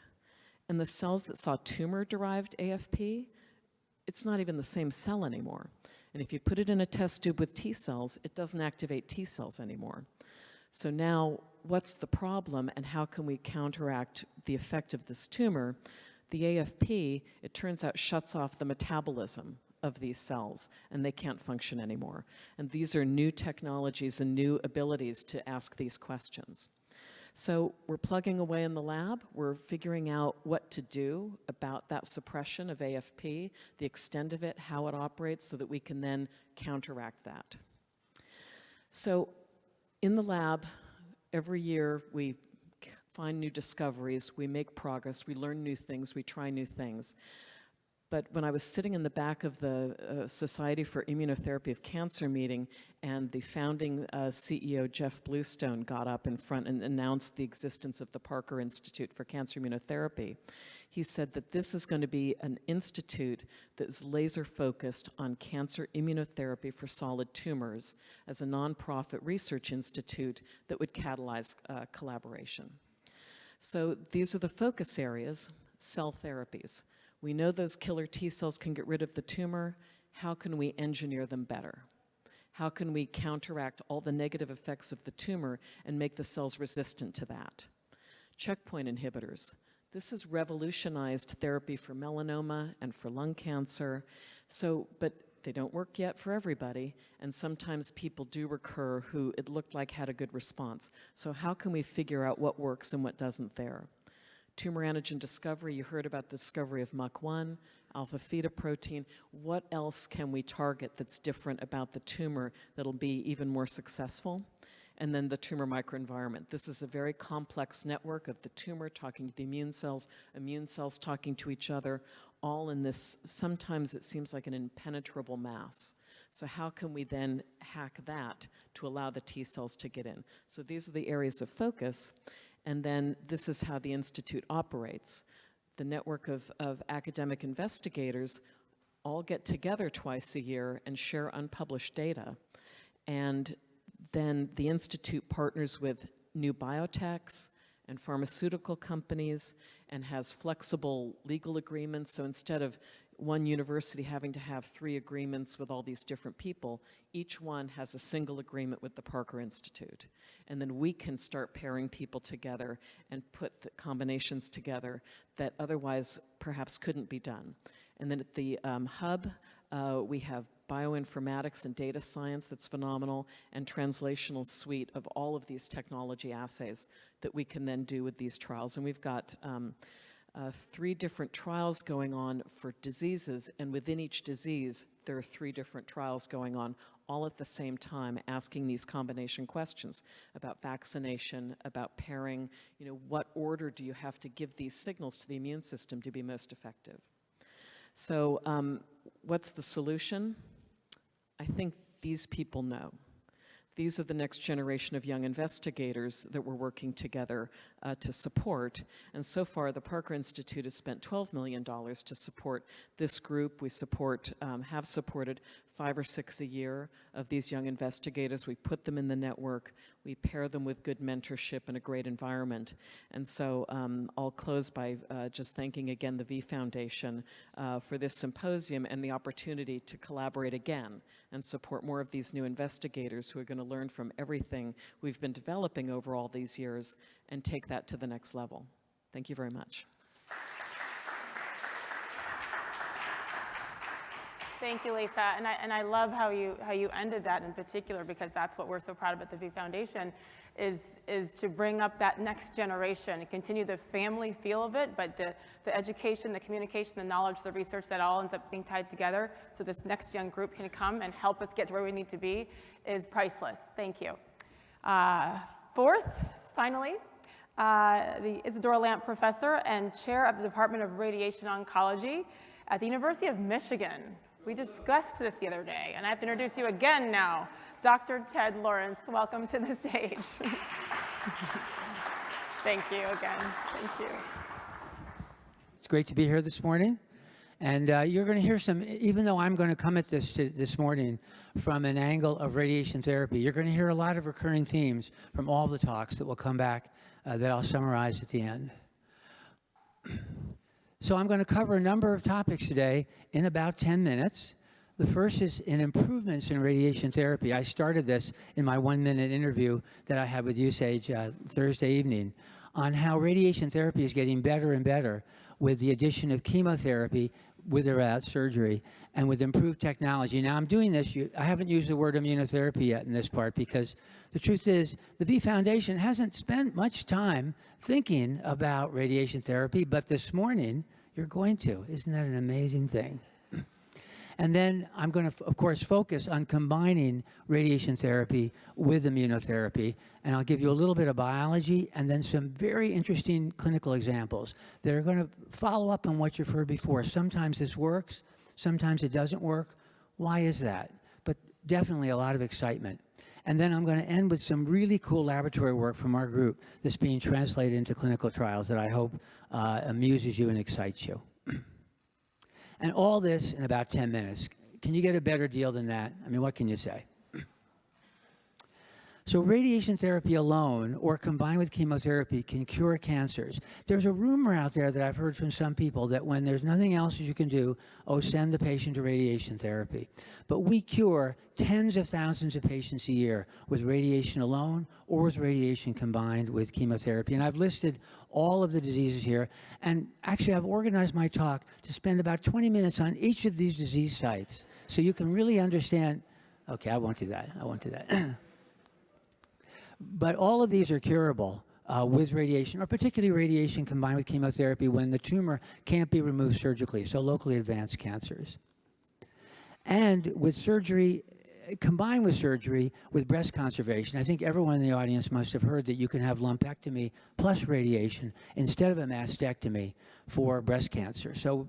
And the cells that saw tumor-derived AFP, it's not even the same cell anymore. And if you put it in a test tube with T cells, it doesn't activate T cells anymore. So now, what's the problem and how can we counteract the effect of this tumor? The AFP, it turns out, shuts off the metabolism of these cells, and they can't function anymore. And these are new technologies and new abilities to ask these questions. So we're plugging away in the lab. We're figuring out what to do about that suppression of AFP, the extent of it, how it operates, so that we can then counteract that. So in the lab, every year we find new discoveries, we make progress, we learn new things, we try new things. But when I was sitting in the back of the Society for Immunotherapy of Cancer meeting, and the founding CEO, Jeff Bluestone, got up in front and announced the existence of the Parker Institute for Cancer Immunotherapy, he said that this is going to be an institute that is laser focused on cancer immunotherapy for solid tumors as a nonprofit research institute that would catalyze collaboration. So these are the focus areas: cell therapies. We know those killer T cells can get rid of the tumor. How can we engineer them better? How can we counteract all the negative effects of the tumor and make the cells resistant to that? Checkpoint inhibitors. This has revolutionized therapy for melanoma and for lung cancer. But they don't work yet for everybody, and sometimes people do recur who it looked like had a good response. So how can we figure out what works and what doesn't there? Tumor antigen discovery, you heard about the discovery of MUC1, alpha-fetoprotein. What else can we target that's different about the tumor that'll be even more successful? And then the tumor microenvironment. This is a very complex network of the tumor talking to the immune cells talking to each other, all in this, sometimes it seems like an impenetrable mass. So how can we then hack that to allow the T cells to get in? So these are the areas of focus. And then this is how the Institute operates. The network of academic investigators all get together twice a year and share unpublished data. And then the Institute partners with new biotechs and pharmaceutical companies and has flexible legal agreements. So instead of one university having to have 3 agreements with all these different people, each one has a single agreement with the Parker Institute. And then we can start pairing people together and put the combinations together that otherwise perhaps couldn't be done. And then at the hub, we have bioinformatics and data science that's phenomenal, and translational suite of all of these technology assays that we can then do with these trials. And we've got 3 different trials going on for diseases, and within each disease, there are 3 different trials going on all at the same time, asking these combination questions about vaccination, about pairing, what order do you have to give these signals to the immune system to be most effective? So what's the solution? I think these people know. These are the next generation of young investigators that we're working together to support. And so far, the Parker Institute has spent $12 million to support this group. We have supported 5 or 6 a year of these young investigators. We put them in the network. We pair them with good mentorship and a great environment. And so I'll close by just thanking again the V Foundation for this symposium and the opportunity to collaborate again and support more of these new investigators who are going to learn from everything we've been developing over all these years and take that to the next level. Thank you very much. Thank you, Lisa. And I love how you ended that in particular, because that's what we're so proud of at the V Foundation, is to bring up that next generation and continue the family feel of it, but the education, the communication, the knowledge, the research, that all ends up being tied together so this next young group can come and help us get to where we need to be is priceless. Thank you. 4th, finally, the Isadora Lamp Professor and Chair of the Department of Radiation Oncology at the University of Michigan. We discussed this the other day, and I have to introduce you again now. Dr. Ted Lawrence, welcome to the stage. Thank you again. Thank you. It's great to be here this morning. And you're going to hear some, even though I'm going to come at this morning from an angle of radiation therapy, you're going to hear a lot of recurring themes from all the talks that will come back that I'll summarize at the end. So I'm going to cover a number of topics today in about 10 minutes. The first is in improvements in radiation therapy. I started this in my 1-minute interview that I had with USAGE Thursday evening on how radiation therapy is getting better and better with the addition of chemotherapy with or without surgery, and with improved technology. Now, I'm doing this, I haven't used the word immunotherapy yet in this part, because the truth is the V Foundation hasn't spent much time thinking about radiation therapy, but this morning you're going to. Isn't that an amazing thing? And then I'm going to, of course, focus on combining radiation therapy with immunotherapy. And I'll give you a little bit of biology and then some very interesting clinical examples that are going to follow up on what you've heard before. Sometimes this works, sometimes it doesn't work. Why is that? But definitely a lot of excitement. And then I'm going to end with some really cool laboratory work from our group that's being translated into clinical trials that I hope amuses you and excites you. And all this in about 10 minutes. Can you get a better deal than that? I mean, what can you say? So radiation therapy alone or combined with chemotherapy can cure cancers. There's a rumor out there that I've heard from some people that when there's nothing else you can do, oh, send the patient to radiation therapy. But we cure tens of thousands of patients a year with radiation alone or with radiation combined with chemotherapy. And I've listed all of the diseases here. And actually, I've organized my talk to spend about 20 minutes on each of these disease sites so you can really understand. Okay, I won't do that. I won't do that. But all of these are curable with radiation, or particularly radiation combined with chemotherapy when the tumor can't be removed surgically, so locally advanced cancers. And with surgery, combined with surgery with breast conservation, I think everyone in the audience must have heard that you can have lumpectomy plus radiation instead of a mastectomy for breast cancer. So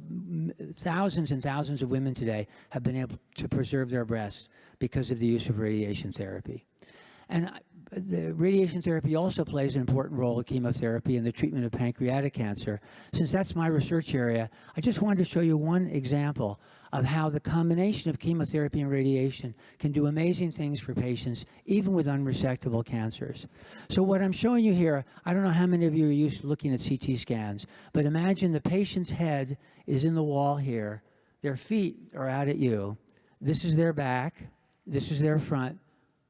thousands and thousands of women today have been able to preserve their breasts because of the use of radiation therapy. And the radiation therapy also plays an important role in chemotherapy in the treatment of pancreatic cancer. Since that's my research area, I just wanted to show you one example of how the combination of chemotherapy and radiation can do amazing things for patients, even with unresectable cancers. So what I'm showing you here, I don't know how many of you are used to looking at CT scans, but imagine the patient's head is in the wall here, their feet are out at you, this is their back, this is their front,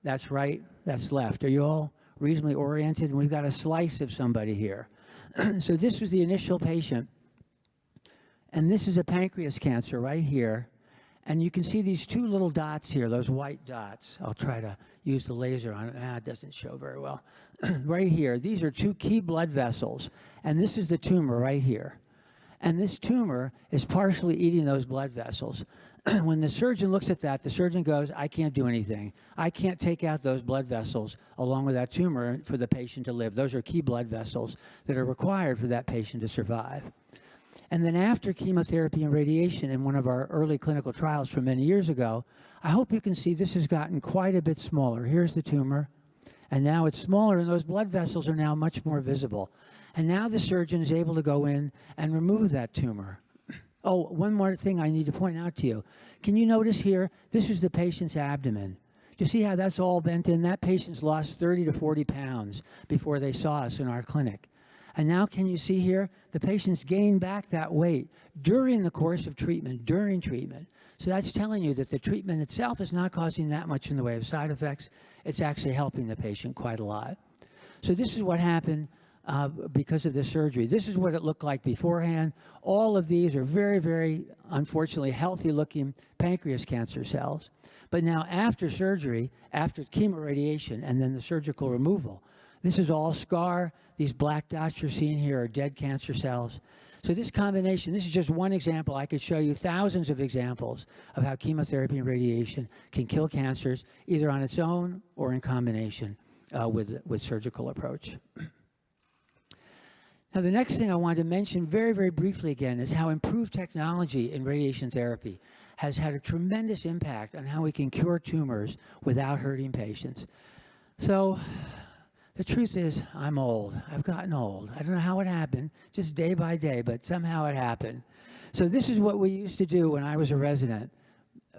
that's right, that's left. Are you all reasonably oriented? And we've got a slice of somebody here. So this was the initial patient. And this is a pancreas cancer right here. And you can see these two little dots here, those white dots. I'll try to use the laser on it. It doesn't show very well. Right here, these are two key blood vessels. And this is the tumor right here. And this tumor is partially eating those blood vessels. When the surgeon looks at that, the surgeon goes, I can't do anything. I can't take out those blood vessels along with that tumor for the patient to live. Those are key blood vessels that are required for that patient to survive. And then after chemotherapy and radiation in one of our early clinical trials from many years ago, I hope you can see this has gotten quite a bit smaller. Here's the tumor, and now it's smaller, and those blood vessels are now much more visible. And now the surgeon is able to go in and remove that tumor. Oh, one more thing I need to point out to you. Can you notice here, this is the patient's abdomen. Do you see how that's all bent in? That patient's lost 30 to 40 pounds before they saw us in our clinic. And now can you see here, the patient's gained back that weight during the course of treatment, during treatment. So that's telling you that the treatment itself is not causing that much in the way of side effects. It's actually helping the patient quite a lot. So this is what happened because of the surgery. This is what it looked like beforehand. All of these are very, very, unfortunately, healthy-looking pancreas cancer cells. But now after surgery, after chemoradiation, and then the surgical removal, this is all scar. These black dots you're seeing here are dead cancer cells. So this combination, this is just one example. I could show you thousands of examples of how chemotherapy and radiation can kill cancers, either on its own or in combination with surgical approach. Now, the next thing I wanted to mention very, very briefly again is how improved technology in radiation therapy has had a tremendous impact on how we can cure tumors without hurting patients. So the truth is, I'm old. I've gotten old. I don't know how it happened, just day by day, but somehow it happened. So this is what we used to do when I was a resident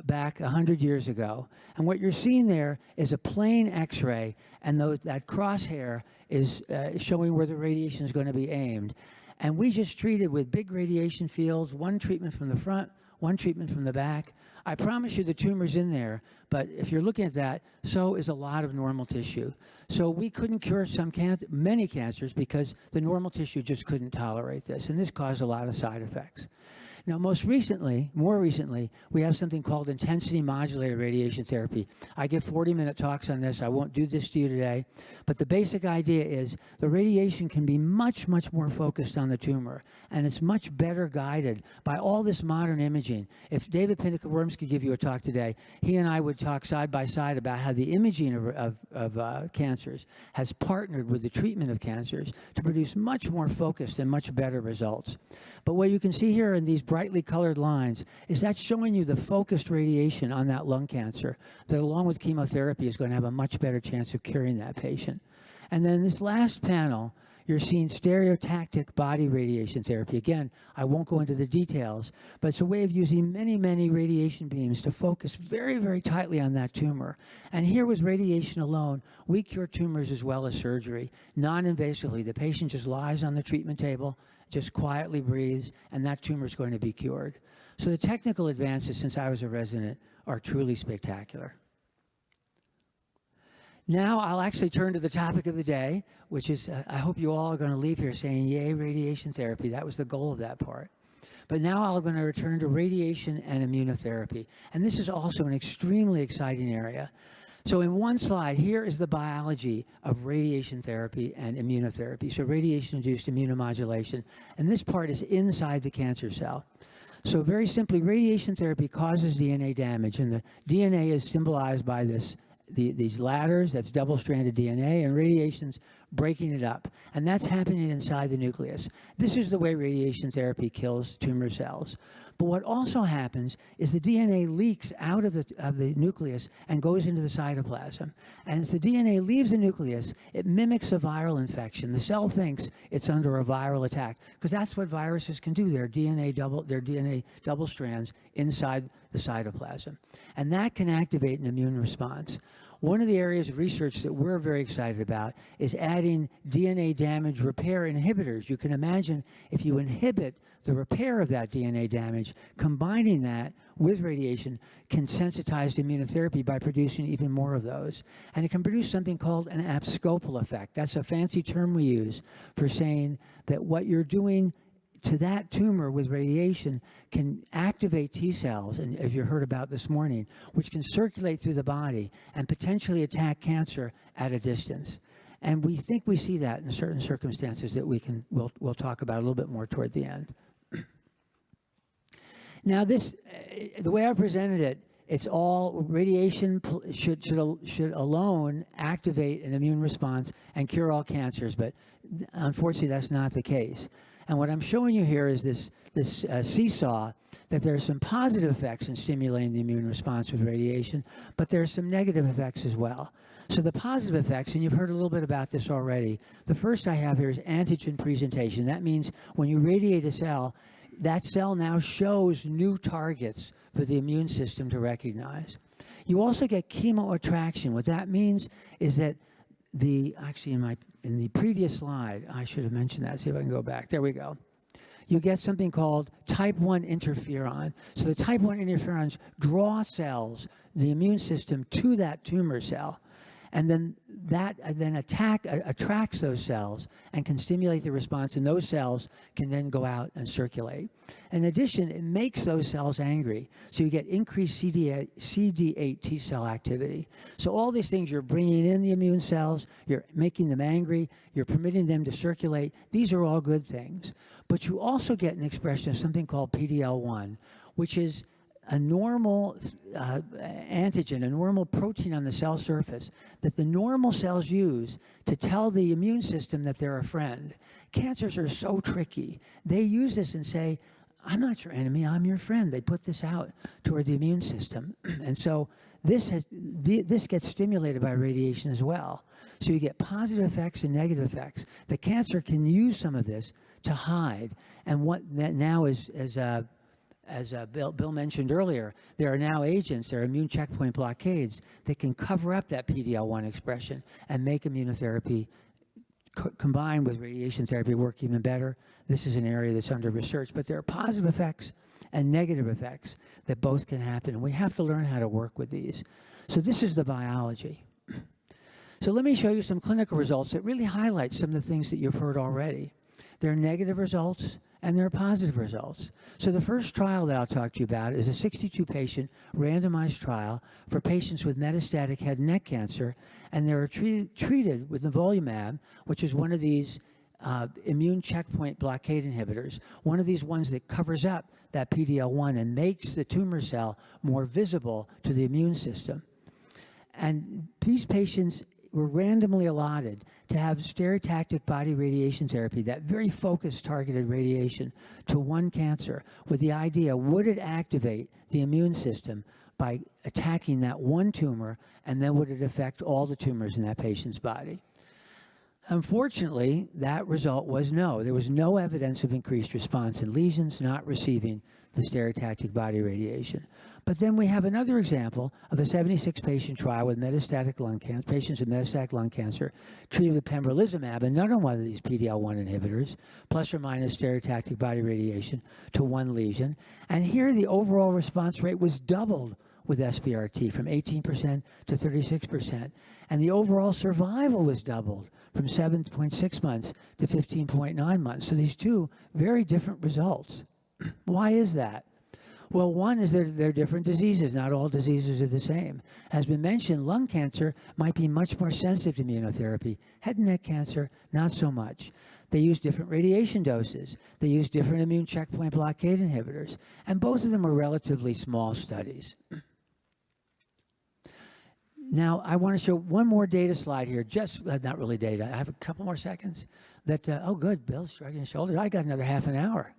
back 100 years ago. And what you're seeing there is a plain X-ray, and that crosshair is showing where the radiation is going to be aimed. And we just treated with big radiation fields, one treatment from the front, one treatment from the back. I promise you the tumor's in there, but if you're looking at that, so is a lot of normal tissue. So we couldn't cure many cancers because the normal tissue just couldn't tolerate this, and this caused a lot of side effects. Now, more recently, we have something called intensity modulated radiation therapy. I give 40-minute talks on this. I won't do this to you today. But the basic idea is the radiation can be much, much more focused on the tumor, and it's much better guided by all this modern imaging. If David Pinnick-Worms could give you a talk today, he and I would talk side by side about how the imaging of cancers has partnered with the treatment of cancers to produce much more focused and much better results. But what you can see here in these brightly colored lines is that's showing you the focused radiation on that lung cancer that, along with chemotherapy, is going to have a much better chance of curing that patient. And then this last panel, you're seeing stereotactic body radiation therapy. Again, I won't go into the details, but it's a way of using many, many radiation beams to focus very, very tightly on that tumor. And here with radiation alone, we cure tumors as well as surgery, non-invasively. The patient just lies on the treatment table, just quietly breathes, and that tumor is going to be cured. So the technical advances since I was a resident are truly spectacular. Now I'll actually turn to the topic of the day, which is, I hope you all are going to leave here saying, yay, radiation therapy. That was the goal of that part. But now I'm going to return to radiation and immunotherapy. And this is also an extremely exciting area. So in one slide, here is the biology of radiation therapy and immunotherapy. So radiation-induced immunomodulation. And this part is inside the cancer cell. So very simply, radiation therapy causes DNA damage. And the DNA is symbolized by these ladders, that's double-stranded DNA, and radiation's breaking it up. And that's happening inside the nucleus. This is the way radiation therapy kills tumor cells. But what also happens is the DNA leaks out of the nucleus and goes into the cytoplasm. And as the DNA leaves the nucleus, it mimics a viral infection. The cell thinks it's under a viral attack, because that's what viruses can do. Their DNA double strands inside the cytoplasm. And that can activate an immune response. One of the areas of research that we're very excited about is adding DNA damage repair inhibitors. You can imagine if you inhibit the repair of that DNA damage, combining that with radiation can sensitize to immunotherapy by producing even more of those. And it can produce something called an abscopal effect. That's a fancy term we use for saying that what you're doing to that tumor with radiation can activate T cells, and as you heard about this morning, which can circulate through the body and potentially attack cancer at a distance. And we think we see that in certain circumstances that we'll talk about a little bit more toward the end. Now this, the way I presented it, it's all radiation should alone activate an immune response and cure all cancers, but unfortunately that's not the case. And what I'm showing you here is this seesaw, that there are some positive effects in stimulating the immune response with radiation, but there are some negative effects as well. So the positive effects, and you've heard a little bit about this already, the first I have here is antigen presentation. That means when you radiate a cell, that cell now shows new targets for the immune system to recognize. You also get chemoattraction. What that means is that actually in the previous slide, I should have mentioned that. See if I can go back. There we go. You get something called type 1 interferon. So the type 1 interferons draw cells, the immune system, to that tumor cell. And then that attracts those cells and can stimulate the response, and those cells can then go out and circulate. In addition, it makes those cells angry, so you get increased CD8 T cell activity. So all these things, you're bringing in the immune cells, you're making them angry, you're permitting them to circulate. These are all good things. But you also get an expression of something called PD-L1, which is a normal antigen, a normal protein on the cell surface that the normal cells use to tell the immune system that they're a friend. Cancers are so tricky. They use this and say, I'm not your enemy, I'm your friend. They put this out toward the immune system. And so this gets stimulated by radiation as well. So you get positive effects and negative effects. The cancer can use some of this to hide. And what that now is, as Bill mentioned earlier, there are now agents, there are immune checkpoint blockades that can cover up that PD-L1 expression and make immunotherapy combined with radiation therapy work even better. This is an area that's under research, but there are positive effects and negative effects that both can happen. And we have to learn how to work with these. So this is the biology. So let me show you some clinical results that really highlight some of the things that you've heard already. There are negative results and there are positive results. So the first trial that I'll talk to you about is a 62-patient randomized trial for patients with metastatic head and neck cancer, and they were treated with nivolumab, which is one of these immune checkpoint blockade inhibitors, one of these ones that covers up that PD-L1 and makes the tumor cell more visible to the immune system. And these patients were randomly allotted to have stereotactic body radiation therapy, that very focused targeted radiation, to one cancer, with the idea, would it activate the immune system by attacking that one tumor, and then would it affect all the tumors in that patient's body? Unfortunately, that result was no. There was no evidence of increased response in lesions not receiving the stereotactic body radiation. But then we have another example of a 76-patient trial with metastatic lung cancer, patients with metastatic lung cancer treated with pembrolizumab, another one of these PD-L1 inhibitors, plus or minus stereotactic body radiation to one lesion. And here the overall response rate was doubled with SBRT from 18% to 36%. And the overall survival was doubled from 7.6 months to 15.9 months. So these two very different results. Why is that? Well, one is they're different diseases. Not all diseases are the same. As been mentioned, lung cancer might be much more sensitive to immunotherapy. Head and neck cancer, not so much. They use different radiation doses. They use different immune checkpoint blockade inhibitors. And both of them are relatively small studies. Now, I want to show one more data slide here. Just, not really data. I have a couple more seconds. Oh, good. Bill's shrugging his shoulders. I got another half an hour.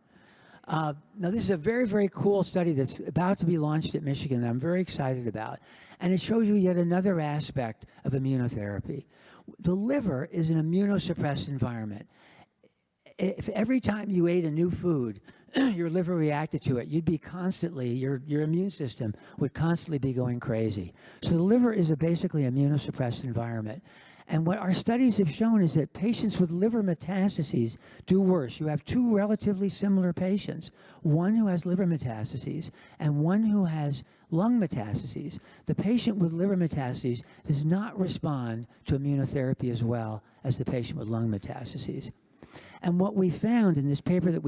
Now, this is a very, very cool study that's about to be launched at Michigan that I'm very excited about. And it shows you yet another aspect of immunotherapy. The liver is an immunosuppressed environment. If every time you ate a new food, your liver reacted to it, you'd be constantly, your immune system would constantly be going crazy. So the liver is basically immunosuppressed environment. And what our studies have shown is that patients with liver metastases do worse. You have two relatively similar patients, one who has liver metastases and one who has lung metastases. The patient with liver metastases does not respond to immunotherapy as well as the patient with lung metastases. And what we found in this paper that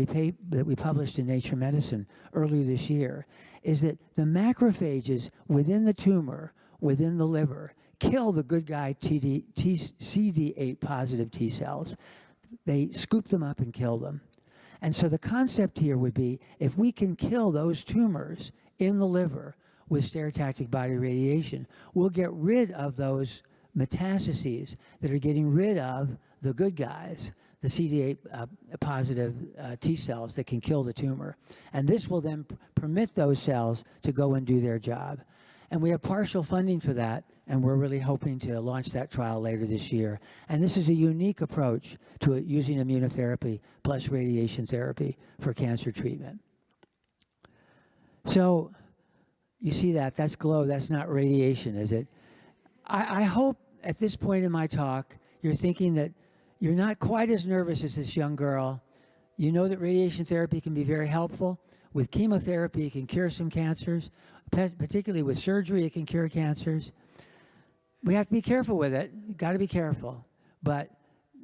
we published in Nature Medicine earlier this year is that the macrophages within the tumor, within the liver, kill the good guy CD8 positive T cells. They scoop them up and kill them. And so the concept here would be, if we can kill those tumors in the liver with stereotactic body radiation, we'll get rid of those metastases that are getting rid of the good guys, the CD8 positive T cells that can kill the tumor. And this will then permit those cells to go and do their job. And we have partial funding for that, and we're really hoping to launch that trial later this year. And this is a unique approach to using immunotherapy plus radiation therapy for cancer treatment. So you see that, that's glow, that's not radiation, is it? I hope at this point in my talk, you're thinking that you're not quite as nervous as this young girl. You know that radiation therapy can be very helpful. With chemotherapy, it can cure some cancers. Particularly with surgery, it can cure cancers. We have to be careful with it. You've got to be careful. But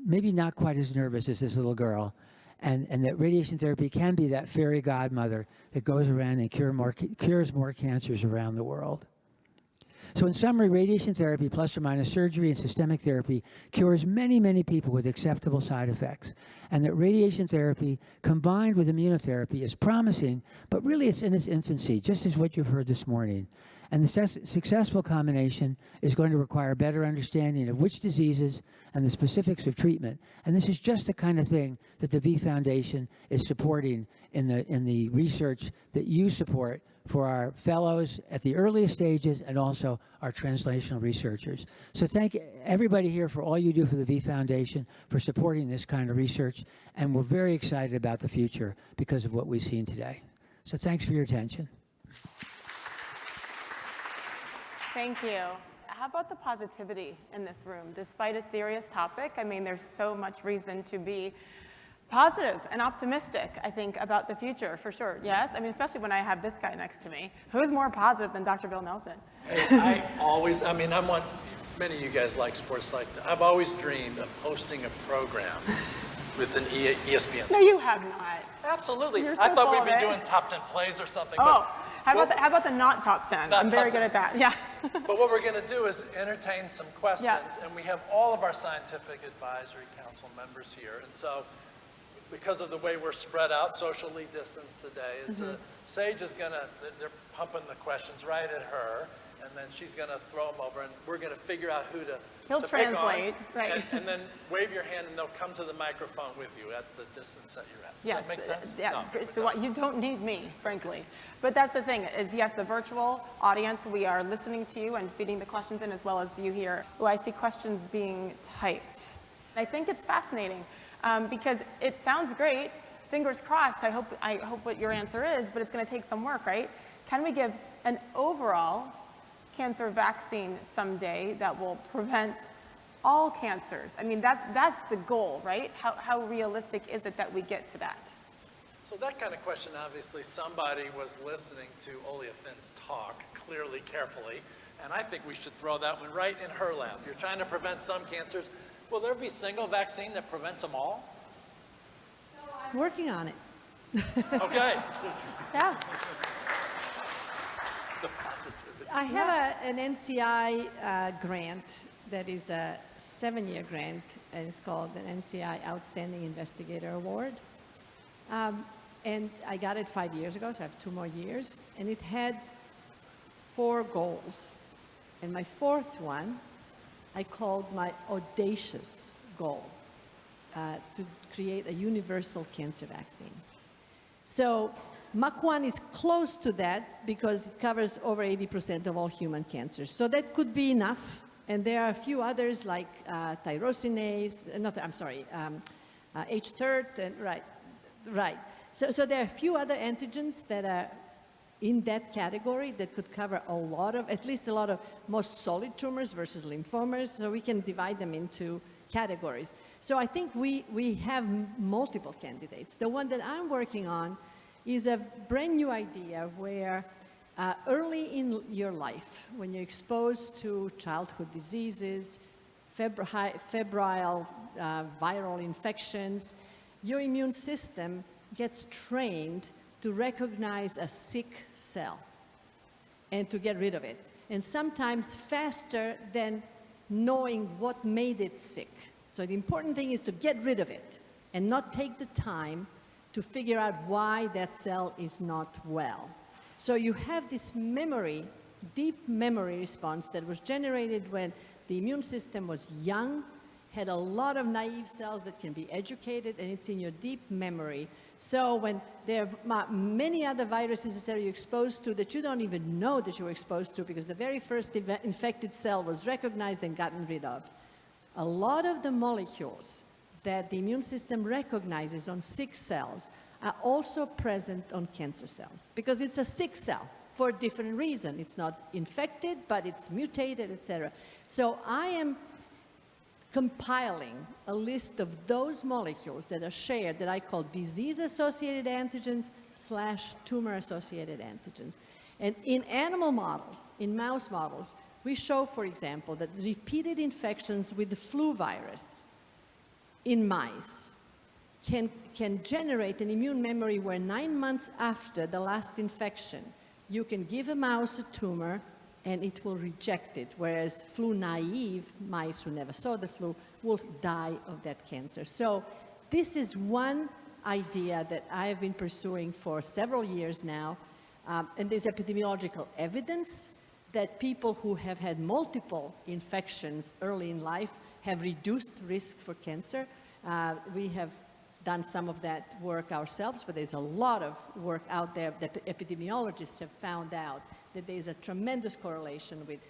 maybe not quite as nervous as this little girl. And that radiation therapy can be that fairy godmother that goes around and cures more cancers around the world. So in summary, radiation therapy plus or minus surgery and systemic therapy cures many, many people with acceptable side effects. And that radiation therapy combined with immunotherapy is promising, but really it's in its infancy, just as what you've heard this morning. And the successful combination is going to require better understanding of which diseases and the specifics of treatment. And this is just the kind of thing that the V Foundation is supporting in the research that you support for our fellows at the earliest stages and also our translational researchers. So thank everybody here for all you do for the V Foundation, for supporting this kind of research, and we're very excited about the future because of what we've seen today. So thanks for your attention. Thank you. How about the positivity in this room? Despite a serious topic, I mean, there's so much reason to be Positive and optimistic, I think, about the future, for sure. Yes? I mean, especially when I have this guy next to me. Who's more positive than Dr. Bill Nelson? Hey, many of you guys like sports like that. I've always dreamed of hosting a program with an ESPN. No, you have not. Absolutely. You're so I thought full we'd of be it. doing top 10 plays or something. Oh, but how about the not top 10? Not I'm very top good 10. at that. Yeah. But what we're going to do is entertain some questions, Yeah. and we have all of our scientific advisory council members here. And so, because of the way we're spread out, socially distanced today, Sage is going to, they're pumping the questions right at her, and then she's going to throw them over, and we're going to figure out who to He'll pick translate, on, right. And then wave your hand, and they'll come to the microphone with you at the distance that you're at. Does Yes. that make sense? Yeah. No, it So doesn't. you don't need me, frankly. But that's the thing is, yes, the virtual audience, we are listening to you and feeding the questions in as well as you here. Oh, I see questions being typed. I think it's fascinating because it sounds great. Fingers crossed. I hope what your answer is, but it's going to take some work, right? Can we give an overall cancer vaccine someday that will prevent all cancers? I mean, that's the goal, right? How realistic is it that we get to that? So that kind of question, obviously, somebody was listening to Oleafin's talk clearly, carefully, and I think we should throw that one right in her lap. You're trying to prevent some cancers. Will there be a single vaccine that prevents them all? Working on it. Okay. Yeah. The positivity. I have an NCI grant that is a 7-year grant, and it's called an NCI Outstanding Investigator Award. And I got it 5 years ago, so I have 2 more years. And it had 4 goals. And my 4th one, I called my audacious goal, to create a universal cancer vaccine. So Mach 1 is close to that because it covers over 80% of all human cancers. So that could be enough. And there are a few others like tyrosinase, H3, and right. So there are a few other antigens that are in that category that could cover a lot of, at least a lot of most solid tumors versus lymphomas. So we can divide them into categories. So I think we have multiple candidates. The one that I'm working on is a brand new idea where early in your life, when you're exposed to childhood diseases, febrile viral infections, your immune system gets trained to recognize a sick cell and to get rid of it. And sometimes faster than knowing what made it sick. So the important thing is to get rid of it and not take the time to figure out why that cell is not well. So you have this memory, deep memory response that was generated when the immune system was young, had a lot of naive cells that can be educated, and it's in your deep memory. So when there are many other viruses that you're exposed to that you don't even know that you were exposed to because the very first infected cell was recognized and gotten rid of, a lot of the molecules that the immune system recognizes on sick cells are also present on cancer cells because it's a sick cell for a different reason. It's not infected, but it's mutated, etc. So I am compiling a list of those molecules that are shared that I call disease-associated antigens / tumor-associated antigens. And in animal models, in mouse models, we show, for example, that repeated infections with the flu virus in mice can generate an immune memory where 9 months after the last infection, you can give a mouse a tumor and it will reject it, whereas flu-naive mice who never saw the flu will die of that cancer. So this is one idea that I have been pursuing for several years now, and there's epidemiological evidence that people who have had multiple infections early in life have reduced risk for cancer. We have done some of that work ourselves, but there's a lot of work out there that epidemiologists have found out that there's a tremendous correlation with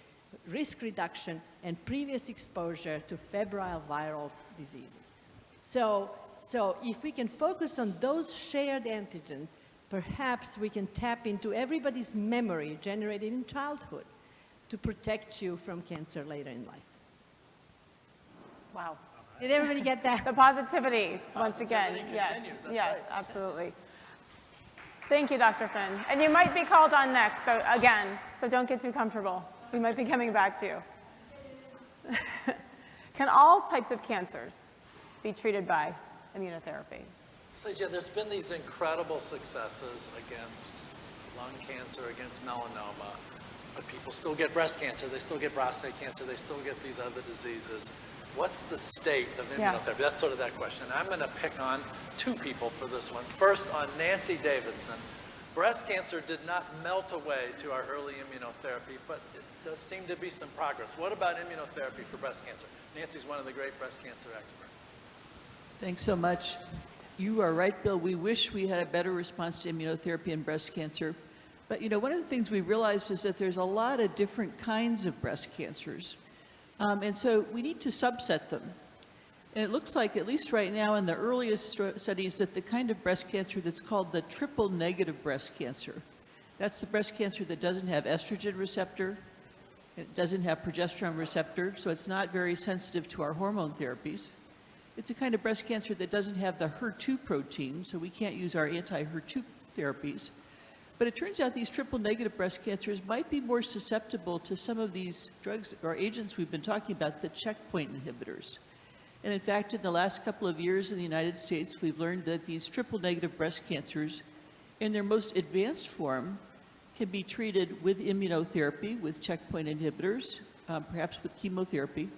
risk reduction and previous exposure to febrile viral diseases. So if we can focus on those shared antigens, perhaps we can tap into everybody's memory generated in childhood to protect you from cancer later in life. Wow. Did everybody get that? The positivity, once again. Positivity Yes, continues, that's yes, right. absolutely. Thank you, Dr. Finn. And you might be called on next, so again, so don't get too comfortable. We might be coming back to you. Can all types of cancers be treated by immunotherapy? So yeah, there's been these incredible successes against lung cancer, against melanoma, but people still get breast cancer, they still get prostate cancer, they still get these other diseases. What's the state of immunotherapy? That's sort of that question. I'm going to pick on two people for this one. First, on Nancy Davidson. Breast cancer did not melt away to our early immunotherapy, but it does seem to be some progress. What about immunotherapy for breast cancer? Nancy's one of the great breast cancer experts. Thanks so much. You are right, Bill. We wish we had a better response to immunotherapy in breast cancer. But, you know, one of the things we realized is that there's a lot of different kinds of breast cancers. And so we need to subset them. And it looks like, at least right now in the earliest studies, that the kind of breast cancer that's called the triple negative breast cancer, that's the breast cancer that doesn't have estrogen receptor, it doesn't have progesterone receptor, so it's not very sensitive to our hormone therapies. It's a kind of breast cancer that doesn't have the HER2 protein, so we can't use our anti-HER2 therapies. But it turns out these triple negative breast cancers might be more susceptible to some of these drugs or agents we've been talking about, the checkpoint inhibitors. And in fact, in the last couple of years in the United States, we've learned that these triple negative breast cancers, in their most advanced form, can be treated with immunotherapy, with checkpoint inhibitors, perhaps with chemotherapy.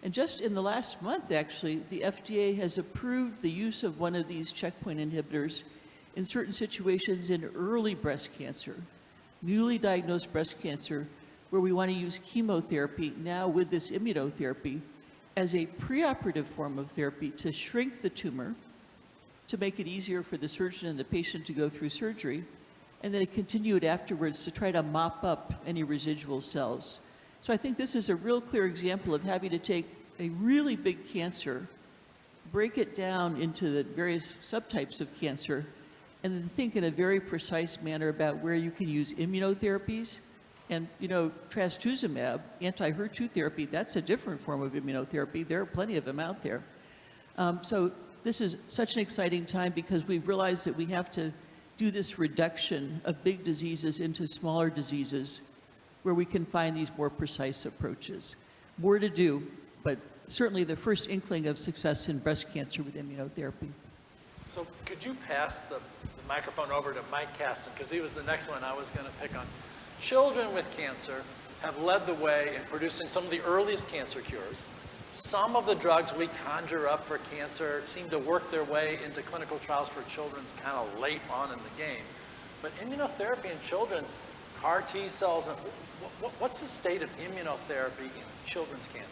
And just in the last month, actually, the FDA has approved the use of one of these checkpoint inhibitors in certain situations in early breast cancer, newly diagnosed breast cancer, where we want to use chemotherapy now with this immunotherapy as a preoperative form of therapy to shrink the tumor, to make it easier for the surgeon and the patient to go through surgery, and then continue it afterwards to try to mop up any residual cells. So I think this is a real clear example of having to take a really big cancer, break it down into the various subtypes of cancer, and then think in a very precise manner about where you can use immunotherapies. And, you know, trastuzumab, anti-HER2 therapy, that's a different form of immunotherapy. There are plenty of them out there. So this is such an exciting time because we've realized that we have to do this reduction of big diseases into smaller diseases where we can find these more precise approaches. More to do, but certainly the first inkling of success in breast cancer with immunotherapy. So could you pass the microphone over to Mike Caston, because he was the next one I was going to pick on. Children with cancer have led the way in producing some of the earliest cancer cures. Some of the drugs we conjure up for cancer seem to work their way into clinical trials for children kind of late on in the game. But immunotherapy in children, CAR T cells, and what's the state of immunotherapy in children's cancer?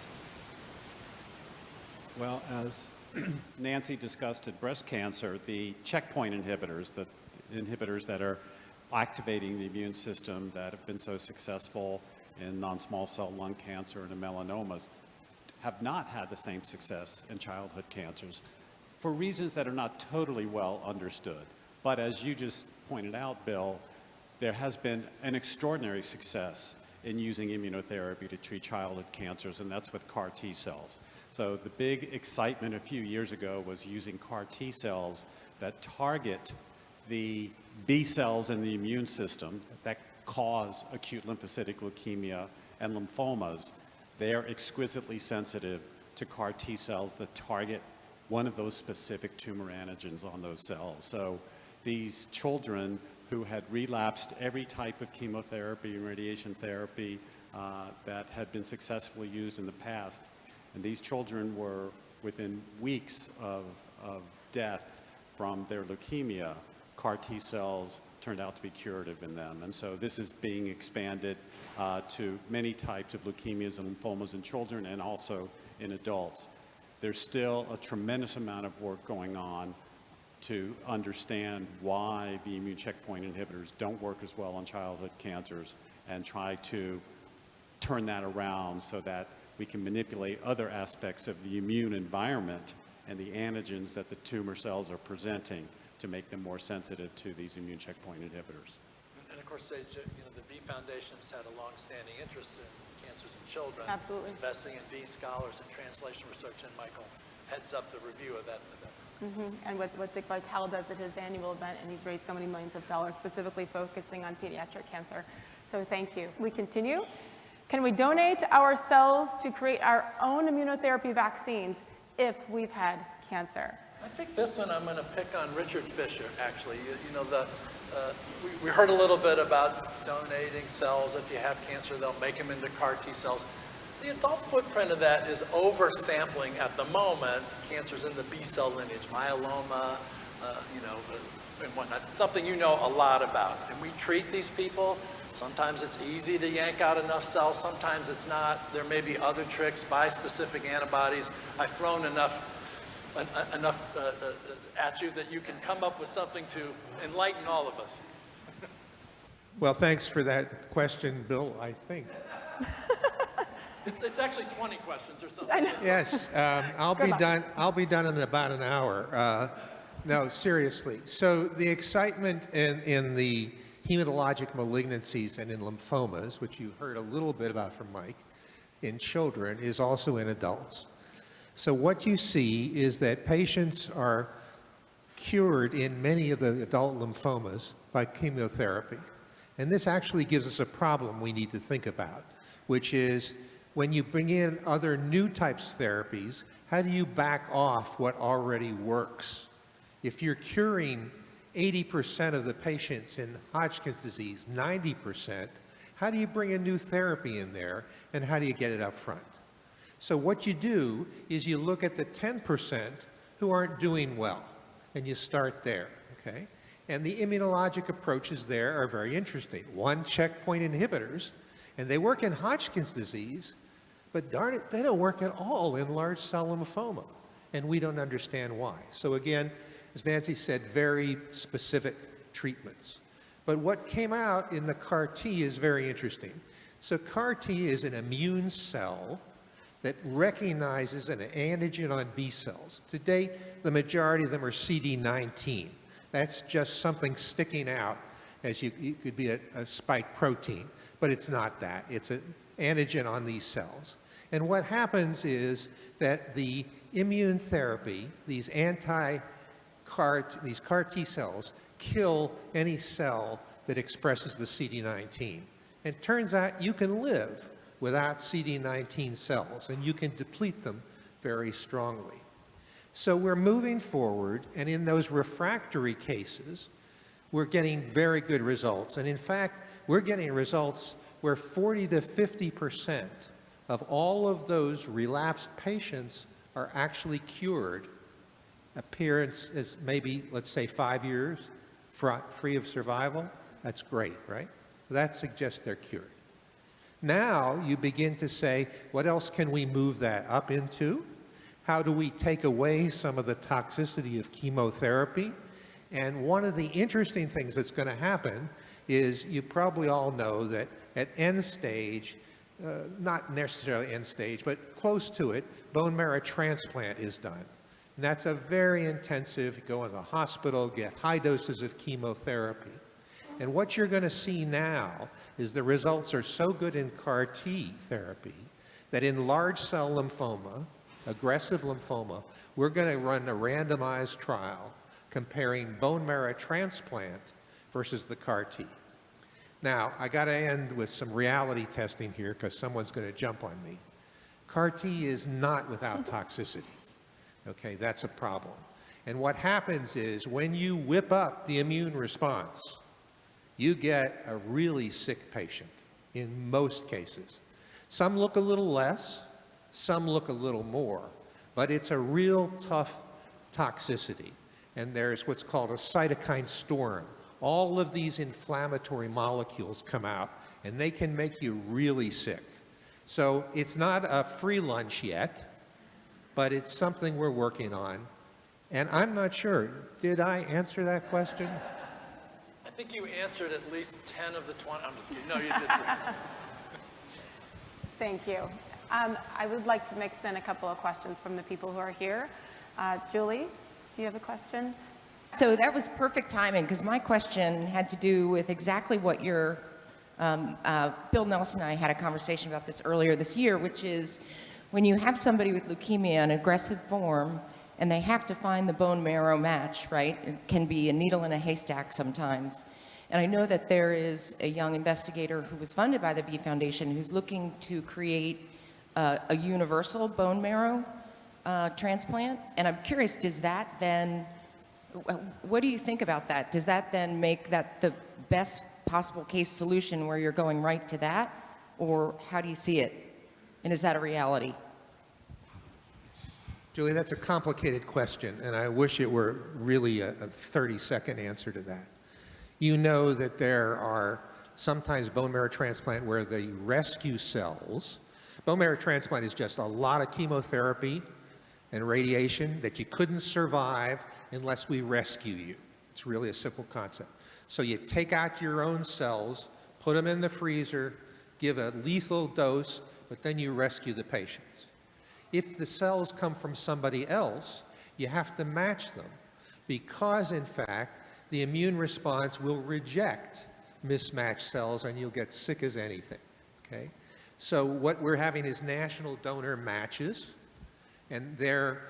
Well, as Nancy discussed at breast cancer, the checkpoint inhibitors, the inhibitors that are activating the immune system that have been so successful in non-small cell lung cancer and in melanomas, have not had the same success in childhood cancers for reasons that are not totally well understood. But as you just pointed out, Bill, there has been an extraordinary success in using immunotherapy to treat childhood cancers, and that's with CAR T cells. So the big excitement a few years ago was using CAR T cells that target the B cells in the immune system that cause acute lymphocytic leukemia and lymphomas. They are exquisitely sensitive to CAR T cells that target one of those specific tumor antigens on those cells. So these children who had relapsed every type of chemotherapy and radiation therapy that had been successfully used in the past, and these children were within weeks of death from their leukemia, CAR T cells turned out to be curative in them. And so this is being expanded to many types of leukemias and lymphomas in children and also in adults. There's still a tremendous amount of work going on to understand why the immune checkpoint inhibitors don't work as well on childhood cancers and try to turn that around so that we can manipulate other aspects of the immune environment and the antigens that the tumor cells are presenting to make them more sensitive to these immune checkpoint inhibitors. And of course, the B Foundation has had a long-standing interest in cancers in children. Absolutely. Investing in B scholars and translation research. And Michael heads up the review of that event. And what Dick Vitale does at his annual event, and he's raised so many millions of dollars specifically focusing on pediatric cancer. So thank you. We continue. Can we donate our cells to create our own immunotherapy vaccines if we've had cancer? I think this one I'm going to pick on Richard Fisher, actually. You know, we heard a little bit about donating cells. If you have cancer, they'll make them into CAR T cells. The adult footprint of that is oversampling at the moment. Cancers in the B cell lineage, myeloma, and whatnot. Something you know a lot about. And we treat these people. Sometimes it's easy to yank out enough cells. Sometimes it's not. There may be other tricks, bispecific antibodies. I've thrown enough at you that you can come up with something to enlighten all of us. Well, thanks for that question, Bill, I think. It's actually 20 questions or something. Yes, I'll be done in about an hour. No, seriously. So the excitement in the hematologic malignancies and in lymphomas, which you heard a little bit about from Mike, in children is also in adults. So what you see is that patients are cured in many of the adult lymphomas by chemotherapy. And this actually gives us a problem we need to think about, which is when you bring in other new types of therapies, how do you back off what already works? If you're curing 80% of the patients in Hodgkin's disease, 90%, how do you bring a new therapy in there, and how do you get it up front? So what you do is you look at the 10% who aren't doing well, and you start there, okay? And the immunologic approaches there are very interesting. One, checkpoint inhibitors, and they work in Hodgkin's disease, but darn it, they don't work at all in large cell lymphoma, and we don't understand why. So again, as Nancy said, very specific treatments. But what came out in the CAR T is very interesting. So CAR T is an immune cell that recognizes an antigen on B cells. To date, the majority of them are CD19. That's just something sticking out as it could be a spike protein, but it's not that. It's an antigen on these cells. And what happens is that the immune therapy, these CAR T cells, kill any cell that expresses the CD19. And turns out you can live without CD19 cells, and you can deplete them very strongly. So we're moving forward, and in those refractory cases, we're getting very good results. And in fact, we're getting results where 40 to 50% of all of those relapsed patients are actually cured. Appearance is maybe, let's say, 5 years free of survival. That's great, right? So that suggests they're cured. Now you begin to say, what else can we move that up into? How do we take away some of the toxicity of chemotherapy? And one of the interesting things that's going to happen is, you probably all know that at end stage, not necessarily end stage, but close to it, bone marrow transplant is done. And that's a very intensive, you go in the hospital, get high doses of chemotherapy. And what you're going to see now is the results are so good in CAR T therapy that in large cell lymphoma, aggressive lymphoma, we're going to run a randomized trial comparing bone marrow transplant versus the CAR T. Now, I got to end with some reality testing here because someone's going to jump on me. CAR T is not without toxicity. Okay, that's a problem. And what happens is when you whip up the immune response, you get a really sick patient in most cases. Some look a little less, some look a little more, but it's a real tough toxicity. And there's what's called a cytokine storm. All of these inflammatory molecules come out, and they can make you really sick. So it's not a free lunch yet, but it's something we're working on. And I'm not sure, did I answer that question? I think you answered at least 10 of the 20. I'm just kidding. No, you didn't. Thank you. I would like to mix in a couple of questions from the people who are here. Julie, do you have a question? So that was perfect timing, because my question had to do with exactly what your, Bill Nelson and I had a conversation about this earlier this year, which is when you have somebody with leukemia in aggressive form and they have to find the bone marrow match, right? It can be a needle in a haystack sometimes. And I know that there is a young investigator who was funded by the B Foundation who's looking to create a universal bone marrow transplant. And I'm curious, does that then, what do you think about that? Does that then make that the best possible case solution where you're going right to that? Or how do you see it? And is that a reality? Julie, that's a complicated question, and I wish it were really a 30-second answer to that. You know that there are sometimes bone marrow transplant where the rescue cells, bone marrow transplant is just a lot of chemotherapy and radiation that you couldn't survive unless we rescue you. It's really a simple concept. So you take out your own cells, put them in the freezer, give a lethal dose, but then you rescue the patients. If the cells come from somebody else, you have to match them because, in fact, the immune response will reject mismatched cells and you'll get sick as anything, okay? So what we're having is national donor matches, and they're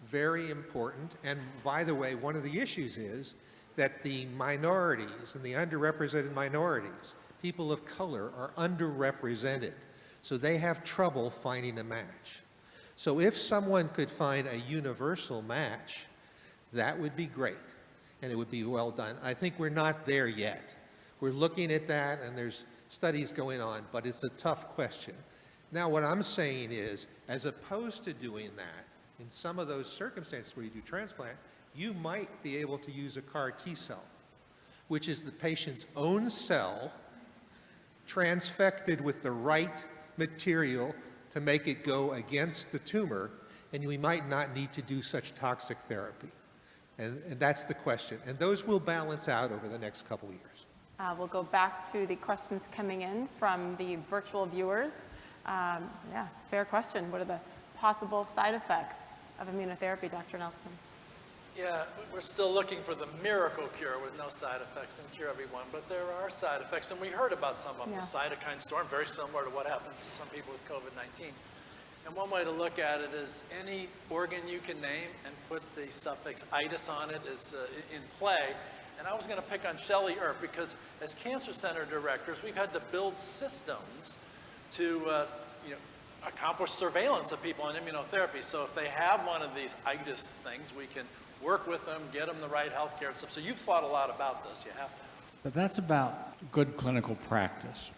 very important. And by the way, one of the issues is that the minorities and the underrepresented minorities, people of color, are underrepresented. So they have trouble finding a match. So if someone could find a universal match, that would be great, and it would be well done. I think we're not there yet. We're looking at that, and there's studies going on, but it's a tough question. Now, what I'm saying is, as opposed to doing that, in some of those circumstances where you do transplant, you might be able to use a CAR T cell, which is the patient's own cell transfected with the right material to make it go against the tumor, and we might not need to do such toxic therapy. And that's the question. And those will balance out over the next couple of years. We'll go back to the questions coming in from the virtual viewers. Yeah, fair question. What are the possible side effects of immunotherapy, Dr. Nelson? Yeah, we're still looking for the miracle cure with no side effects and cure everyone, but there are side effects, and we heard about some of them. Yeah. The cytokine storm, very similar to what happens to some people with COVID-19. And one way to look at it is any organ you can name and put the suffix itis on it is in play. And I was going to pick on Shelley Earp because as Cancer Center directors, we've had to build systems to accomplish surveillance of people on immunotherapy. So if they have one of these itis things, we can work with them, get them the right health care and stuff. So you've thought a lot about this. You have to. But that's about good clinical practice.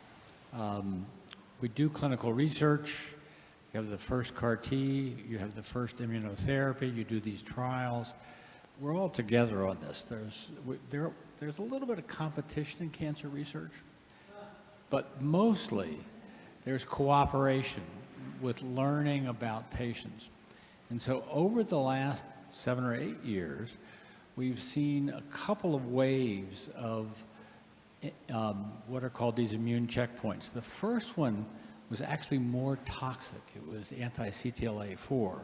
We do clinical research. You have the first CAR T, you have the first immunotherapy, you do these trials. We're all together on this. There's a little bit of competition in cancer research, but mostly there's cooperation with learning about patients. And so over the last 7 or 8 years, we've seen a couple of waves of what are called these immune checkpoints. The first one was actually more toxic. It was anti-CTLA-4.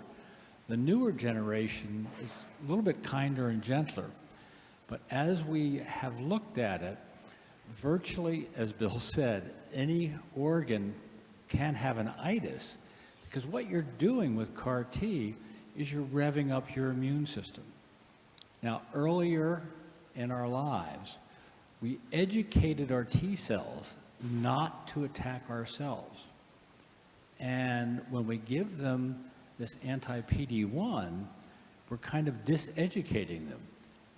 The newer generation is a little bit kinder and gentler. But as we have looked at it, virtually, as Bill said, any organ can have an itis, because what you're doing with CAR T is you're revving up your immune system. Now, earlier in our lives, we educated our T cells not to attack ourselves. And when we give them this anti-PD-1, we're kind of diseducating them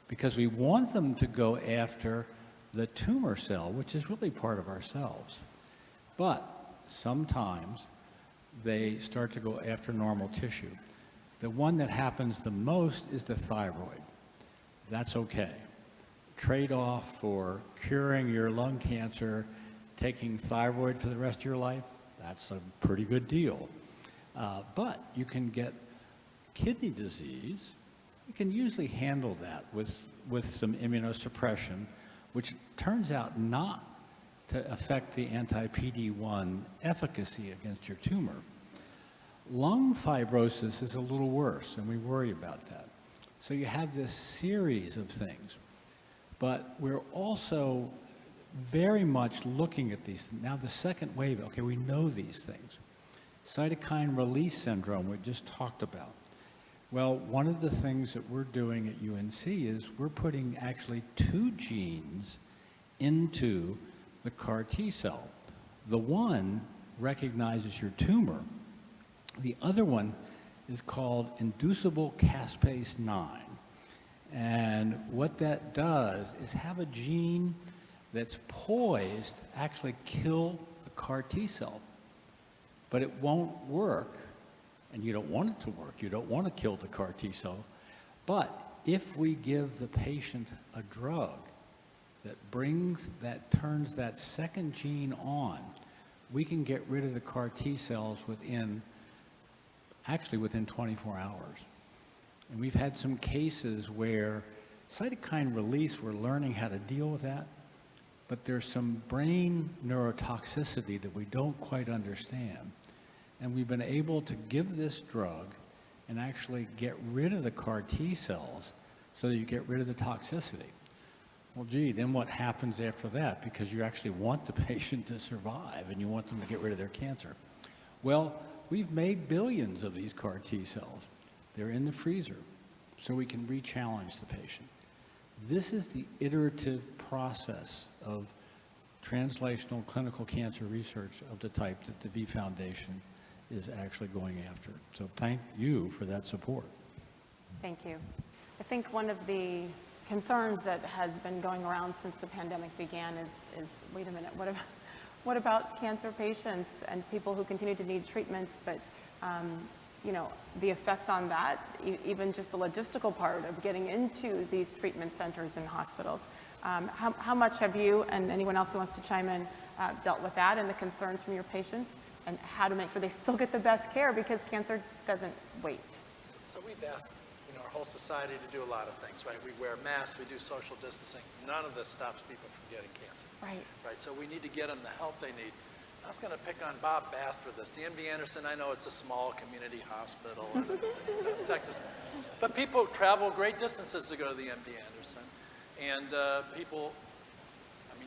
because we want them to go after the tumor cell, which is really part of ourselves. But sometimes they start to go after normal tissue. The one that happens the most is the thyroid. That's okay. Trade-off for curing your lung cancer, taking thyroid for the rest of your life, that's a pretty good deal. But you can get kidney disease. You can usually handle that with some immunosuppression, which turns out not to affect the anti-PD-1 efficacy against your tumor. Lung fibrosis is a little worse, and we worry about that. So you have this series of things. But we're also very much looking at these. Now the second wave, okay, we know these things. Cytokine release syndrome we just talked about. Well, one of the things that we're doing at UNC is we're putting actually 2 genes into the CAR T cell. The one recognizes your tumor. The other one is called inducible caspase 9. And what that does is have a gene that's poised to actually kill the CAR T cell. But it won't work, and you don't want it to work. You don't want to kill the CAR T cell. But if we give the patient a drug that turns that second gene on, we can get rid of the CAR T cells within 24 hours. And we've had some cases where cytokine release, we're learning how to deal with that, but there's some brain neurotoxicity that we don't quite understand. And we've been able to give this drug and actually get rid of the CAR T cells so that you get rid of the toxicity. Well, gee, then what happens after that? Because you actually want the patient to survive and you want them to get rid of their cancer. Well, we've made billions of these CAR T cells. They're in the freezer, so we can re-challenge the patient. This is the iterative process of translational clinical cancer research of the type that the V Foundation is actually going after. So thank you for that support. Thank you. I think one of the concerns that has been going around since the pandemic began is wait a minute, what about cancer patients and people who continue to need treatments, but you know, the effect on that, even just the logistical part of getting into these treatment centers and hospitals. How much have you, and anyone else who wants to chime in, dealt with that and the concerns from your patients, and how to make sure they still get the best care, because cancer doesn't wait? So we've asked, our whole society to do a lot of things, right? We wear masks, we do social distancing. None of this stops people from getting cancer. Right. So we need to get them the help they need. I was going to pick on Bob Bass for this. The MD Anderson, I know it's a small community hospital in Texas, but people travel great distances to go to the MD Anderson. And people,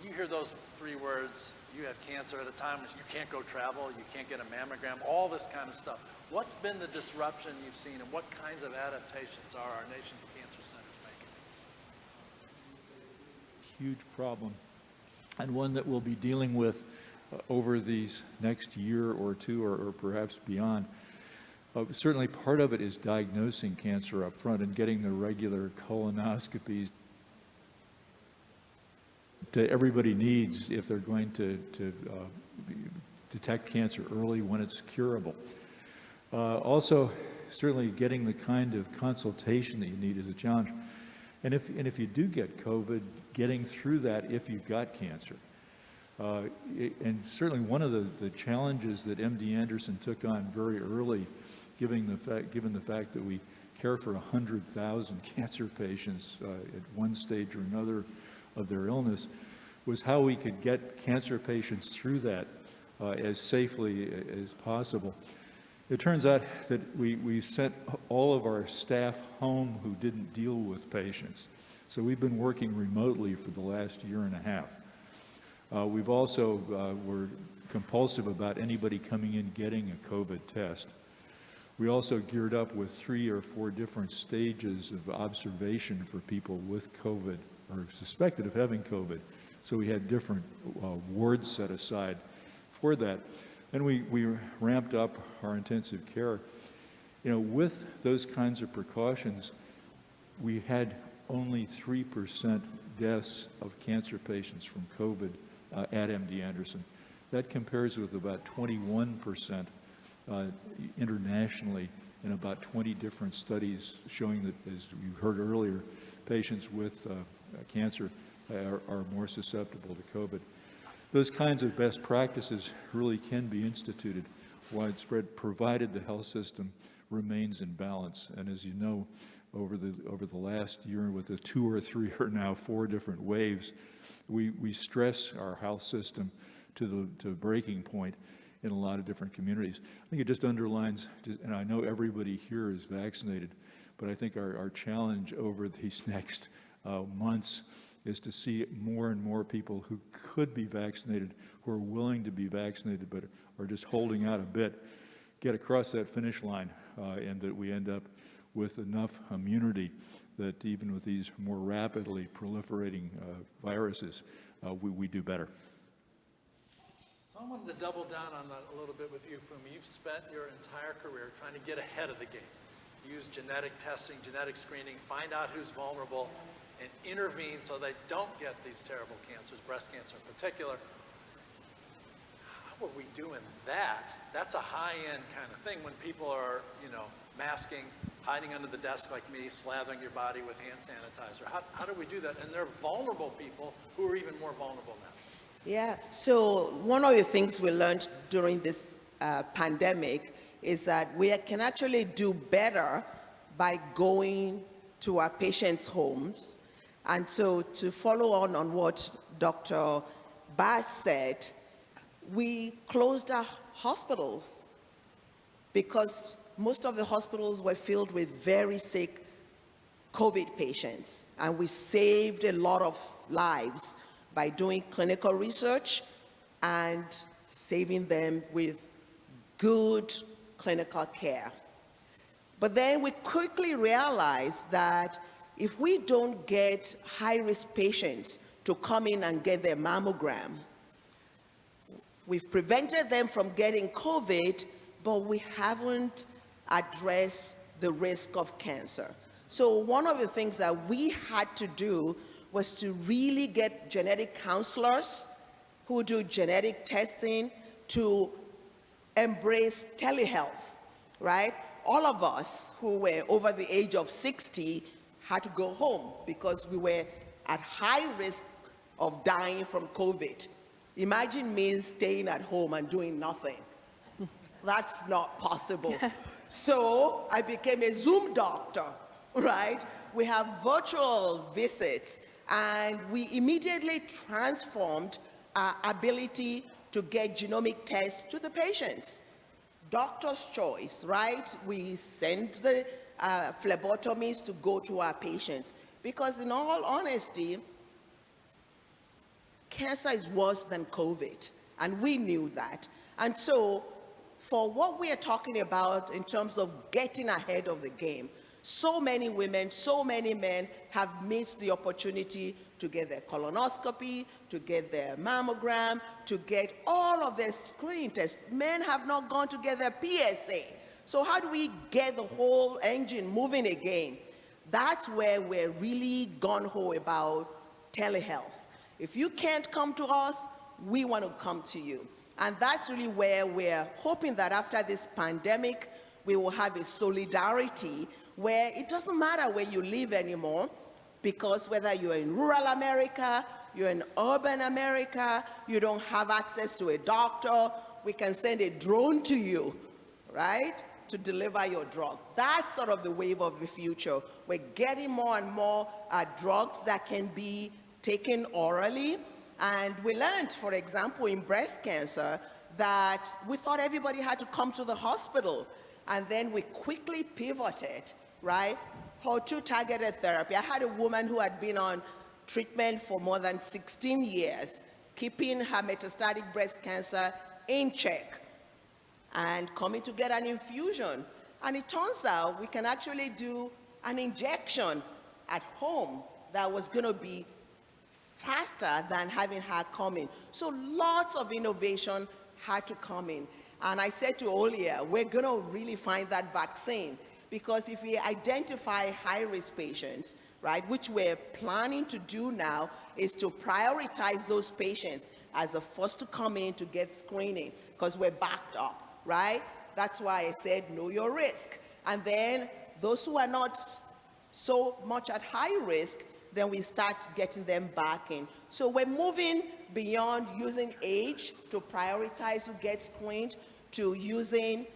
you hear those 3 words, you have cancer at a time when you can't go travel, you can't get a mammogram, all this kind of stuff. What's been the disruption you've seen, and what kinds of adaptations are our nation's cancer centers making? Huge problem, and one that we'll be dealing with over these next year or 2 or perhaps beyond. Certainly part of it is diagnosing cancer up front and getting the regular colonoscopies that everybody needs if they're going to detect cancer early when it's curable. Also, certainly getting the kind of consultation that you need is a challenge. And if you do get COVID, getting through that if you've got cancer. And certainly one of the challenges that MD Anderson took on very early, given the fact that we care for 100,000 cancer patients at one stage or another of their illness, was how we could get cancer patients through that as safely as possible. It turns out that we sent all of our staff home who didn't deal with patients. So we've been working remotely for the last year and a half. We've also were compulsive about anybody coming in getting a COVID test. We also geared up with 3 or 4 different stages of observation for people with COVID or suspected of having COVID. So we had different wards set aside for that. And we ramped up our intensive care. With those kinds of precautions, we had only 3% deaths of cancer patients from COVID at MD Anderson. That compares with about 21% internationally in about 20 different studies showing that, as you heard earlier, patients with cancer are more susceptible to COVID. Those kinds of best practices really can be instituted widespread, provided the health system remains in balance. And as you know, over the last year, with the 2 or 3 or now 4 different waves, we stress our health system to the breaking point in a lot of different communities. I think it just underlines, and I know everybody here is vaccinated, but I think our challenge over these next months is to see more and more people who could be vaccinated, who are willing to be vaccinated, but are just holding out a bit. get across that finish line and that we end up with enough immunity that even with these more rapidly proliferating viruses, we do better. So I wanted to double down on that a little bit with you, Fumi. You've spent your entire career trying to get ahead of the game. Use genetic testing, genetic screening, find out who's vulnerable, and intervene so they don't get these terrible cancers, breast cancer in particular. How are we doing that? That's a high-end kind of thing when people are, you know, masking, hiding under the desk like me, slathering your body with hand sanitizer. How do we do that? And they're vulnerable people who are even more vulnerable now. Yeah, so one of the things we learned during this pandemic is that we can actually do better by going to our patients' homes. And so to follow on what Dr. Bass said, we closed our hospitals because most of the hospitals were filled with very sick COVID patients, and we saved a lot of lives by doing clinical research and saving them with good clinical care. But then we quickly realized that if we don't get high-risk patients to come in and get their mammogram, we've prevented them from getting COVID, but we haven't addressed the risk of cancer. So one of the things that we had to do was to really get genetic counselors who do genetic testing to embrace telehealth, right? All of us who were over the age of 60 had to go home because we were at high risk of dying from COVID. Imagine me staying at home and doing nothing. That's not possible. So I became a Zoom doctor, right? We have virtual visits, and we immediately transformed our ability to get genomic tests to the patients. Doctor's choice, right? We send the phlebotomies to go to our patients because in all honesty, cancer is worse than COVID, and we knew that. And so for what we are talking about in terms of getting ahead of the game, so many women, so many men have missed the opportunity to get their colonoscopy, to get their mammogram, to get all of their screening tests. Men have not gone to get their PSA. So how do we get the whole engine moving again? That's where we're really gung-ho about telehealth. If you can't come to us, we want to come to you. And that's really where we're hoping that after this pandemic, we will have a solidarity where it doesn't matter where you live anymore, because whether you're in rural America, you're in urban America, you don't have access to a doctor, we can send a drone to you, right, to deliver your drug. That's sort of the wave of the future. We're getting more and more drugs that can be taken orally. And we learned, for example, in breast cancer, that we thought everybody had to come to the hospital. And then we quickly pivoted, right? HER2 targeted therapy. I had a woman who had been on treatment for more than 16 years, keeping her metastatic breast cancer in check and coming to get an infusion. And it turns out we can actually do an injection at home that was going to be faster than having her come in. So lots of innovation had to come in. And I said to Olia, we're going to really find that vaccine, because if we identify high-risk patients, right, which we're planning to do now, is to prioritize those patients as the first to come in to get screening, because we're backed up, right? That's why I said know your risk. And then those who are not so much at high risk, then we start getting them back in. So we're moving beyond using age to prioritize who gets screened to using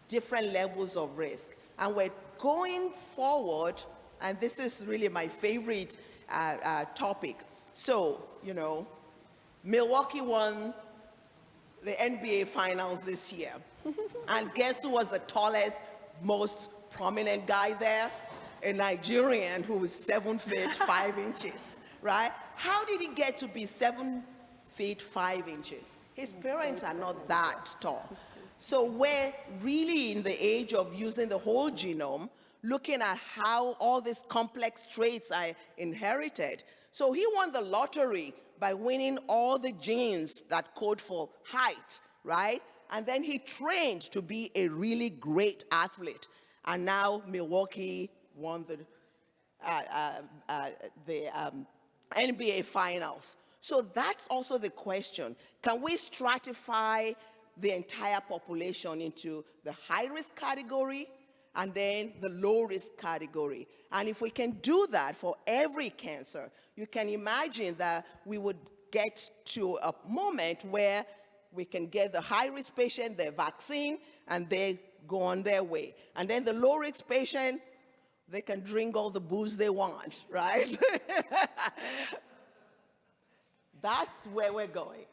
different levels of risk. And we're going forward, and this is really my favorite topic. So, you know, Milwaukee won the NBA Finals this year. And guess who was the tallest, most prominent guy there? A Nigerian who was 7 feet 5 inches, right? How did he get to be 7 feet 5 inches? His parents are not that tall. So we're really in the age of using the whole genome, looking at how all these complex traits are inherited. So he won the lottery by winning all the genes that code for height, right? And then he trained to be a really great athlete. And now Milwaukee won the NBA Finals. So that's also the question. Can we stratify the entire population into the high-risk category and then the low-risk category? And if we can do that for every cancer, you can imagine that we would get to a moment where we can get the high-risk patient their vaccine and they go on their way. And then the low-risk patient, they can drink all the booze they want, right? That's where we're going.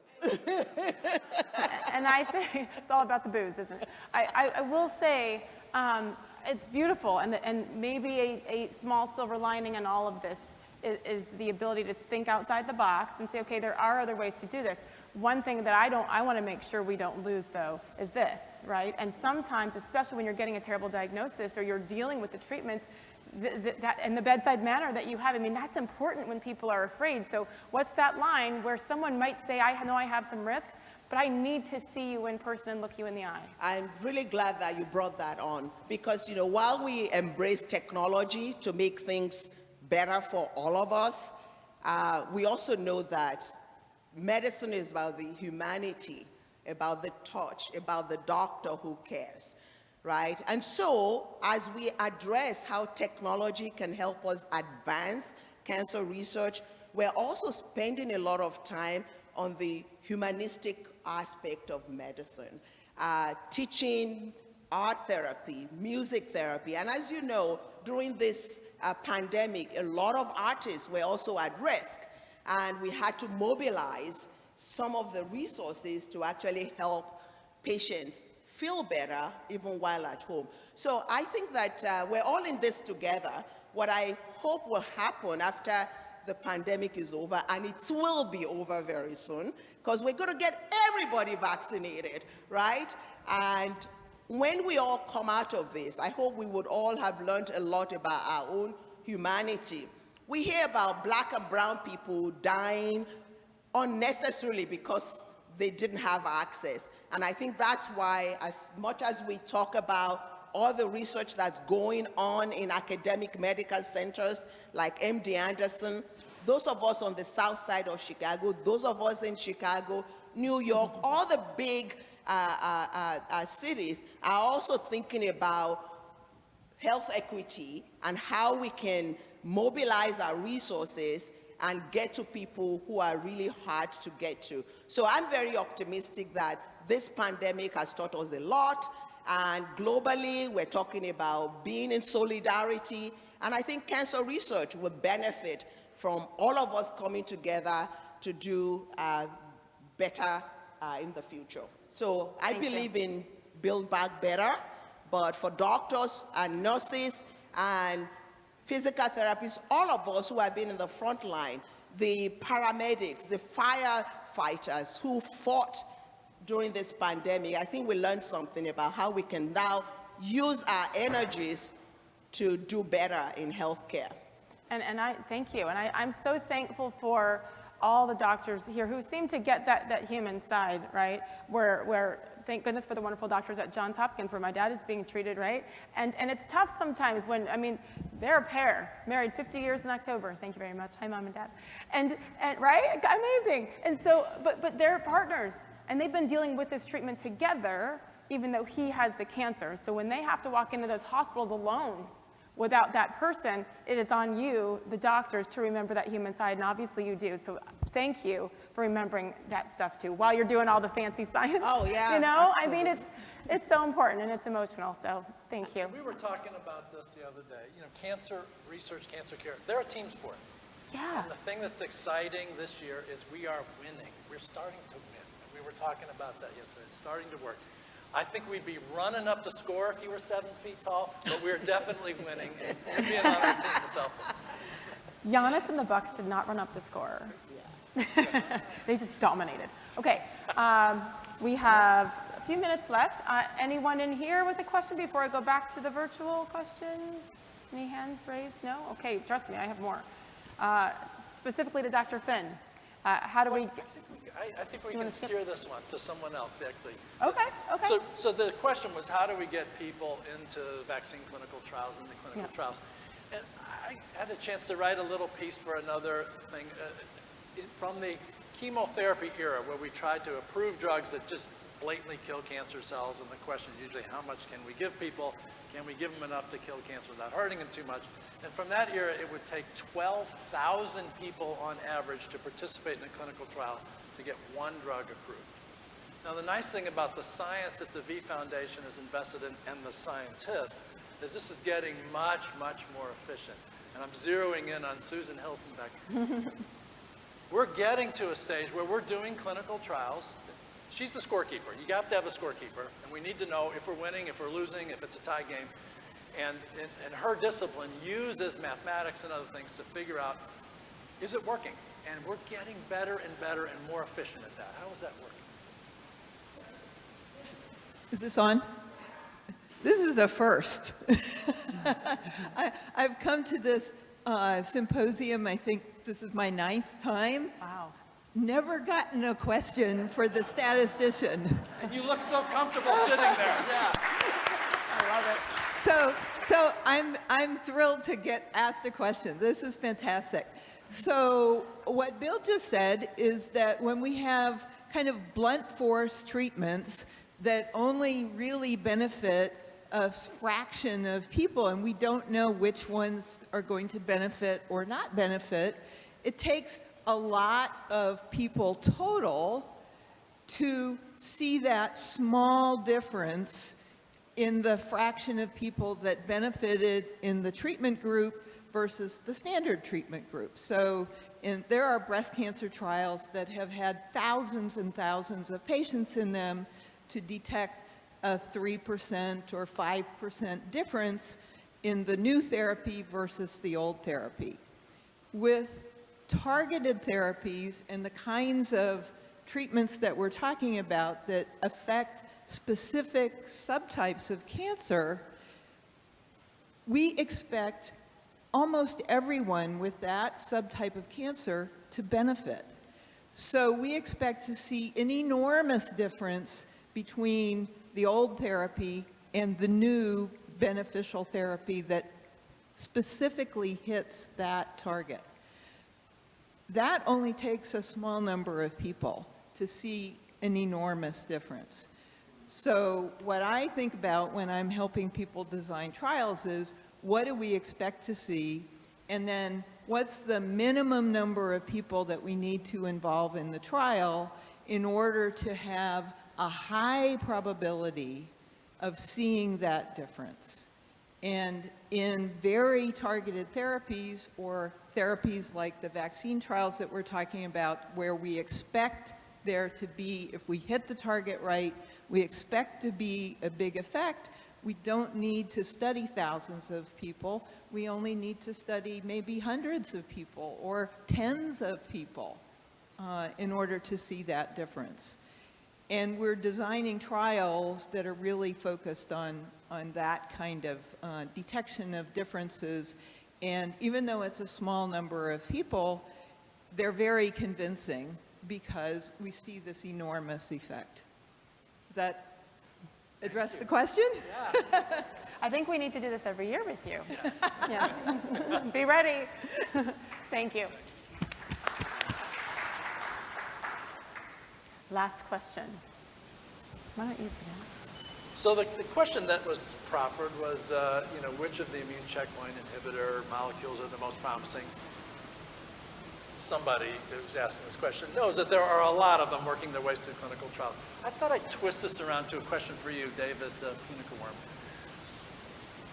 And I think it's all about the booze, isn't it? I will say it's beautiful, and maybe a small silver lining in all of this is the ability to think outside the box and say, okay, there are other ways to do this. One thing that I want to make sure we don't lose, though, is this, right? And sometimes, especially when you're getting a terrible diagnosis or you're dealing with the treatments, and the bedside manner that you have, I mean, that's important when people are afraid. So what's that line where someone might say, I know I have some risks, but I need to see you in person and look you in the eye? I'm really glad that you brought that on, because, you know, while we embrace technology to make things better for all of us, we also know that medicine is about the humanity, about the touch, about the doctor who cares. Right? And so, as we address how technology can help us advance cancer research, we're also spending a lot of time on the humanistic aspect of medicine, teaching art therapy, music therapy. And as you know, during this pandemic, a lot of artists were also at risk, and we had to mobilize some of the resources to actually help patients feel better even while at home. So I think that we're all in this together. What I hope will happen after the pandemic is over, and it will be over very soon, because we're going to get everybody vaccinated, right? And when we all come out of this, I hope we would all have learned a lot about our own humanity. We hear about black and brown people dying unnecessarily because they didn't have access. And I think that's why, as much as we talk about all the research that's going on in academic medical centers like MD Anderson, those of us on the south side of Chicago, those of us in Chicago, New York, all the big cities are also thinking about health equity and how we can mobilize our resources and get to people who are really hard to get to. So I'm very optimistic that this pandemic has taught us a lot, and globally we're talking about being in solidarity, and I think cancer research will benefit from all of us coming together to do better in the future. So I believe in Build Back Better, but for doctors and nurses and physical therapists, all of us who have been in the front line, the paramedics, the firefighters who fought during this pandemic, I think we learned something about how we can now use our energies to do better in healthcare. And I thank you. And I'm so thankful for all the doctors here who seem to get that human side, right? Where thank goodness for the wonderful doctors at Johns Hopkins where my dad is being treated, right? And it's tough sometimes when, I mean, they're a pair, married 50 years in October. Thank you very much. Hi, Mom and Dad. And right? Amazing. And so, but they're partners, and they've been dealing with this treatment together, even though he has the cancer. So when they have to walk into those hospitals alone without that person, it is on you, the doctors, to remember that human side, and obviously you do. So thank you for remembering that stuff too, while you're doing all the fancy science. Oh yeah, you know, absolutely. I mean, it's so important and it's emotional. So thank you. We were talking about this the other day. You know, cancer research, cancer care, they're a team sport. Yeah. And the thing that's exciting this year is we are winning. We're starting to win. We were talking about that yesterday. It's starting to work. I think we'd be running up the score if you were 7 feet tall, but we're definitely winning. And being on our team is helpful. Giannis and the Bucks did not run up the score. Yeah. They just dominated. Okay, we have a few minutes left. Anyone in here with a question before I go back to the virtual questions? Any hands raised? No? Okay, trust me, I have more. Specifically to Dr. Finn, how do we... I think we can steer this one to someone else, actually. Okay, okay. So the question was, how do we get people into vaccine clinical trials and the clinical trials? And I had a chance to write a little piece for another thing from the chemotherapy era, where we tried to approve drugs that just blatantly kill cancer cells, and the question is usually, how much can we give people? Can we give them enough to kill cancer without hurting them too much? And from that era, it would take 12,000 people on average to participate in a clinical trial to get one drug approved. Now, the nice thing about the science that the V Foundation is invested in and the scientists is this is getting much, much more efficient. And I'm zeroing in on Susan Hilsenbeck. We're getting to a stage where we're doing clinical trials. She's the scorekeeper. You have to have a scorekeeper, and we need to know if we're winning, if we're losing, if it's a tie game. And her discipline uses mathematics and other things to figure out, is it working? And we're getting better and better and more efficient at that. How is that working? Is this on? This is a first. I've come to this symposium, I think this is my 9th time. Wow. Never gotten a question for the statistician. And you look so comfortable sitting there. Yeah. I love it. So I'm thrilled to get asked a question. This is fantastic. So what Bill just said is that when we have kind of blunt force treatments that only really benefit a fraction of people, and we don't know which ones are going to benefit or not benefit, it takes a lot of people total to see that small difference in the fraction of people that benefited in the treatment group versus the standard treatment group. So there are breast cancer trials that have had thousands and thousands of patients in them to detect a 3% or 5% difference in the new therapy versus the old therapy. With targeted therapies and the kinds of treatments that we're talking about that affect specific subtypes of cancer, we expect almost everyone with that subtype of cancer to benefit. So we expect to see an enormous difference between the old therapy and the new beneficial therapy that specifically hits that target. That only takes a small number of people to see an enormous difference. So what I think about when I'm helping people design trials is, what do we expect to see? And then what's the minimum number of people that we need to involve in the trial in order to have a high probability of seeing that difference? And in very targeted therapies, or therapies like the vaccine trials that we're talking about, where we expect there to be, if we hit the target right, we expect to be a big effect, we don't need to study thousands of people. We only need to study maybe hundreds of people or tens of people in order to see that difference. And we're designing trials that are really focused on that kind of detection of differences. And even though it's a small number of people, they're very convincing because we see this enormous effect. Does that address the question? Yeah. I think we need to do this every year with you. Yeah. Be ready. Thank you. Last question. Why don't you begin? So the question that was proffered was, which of the immune checkpoint inhibitor molecules are the most promising? Somebody who's asking this question knows that there are a lot of them working their ways through clinical trials. I thought I'd twist this around to a question for you, David Punica-Worm.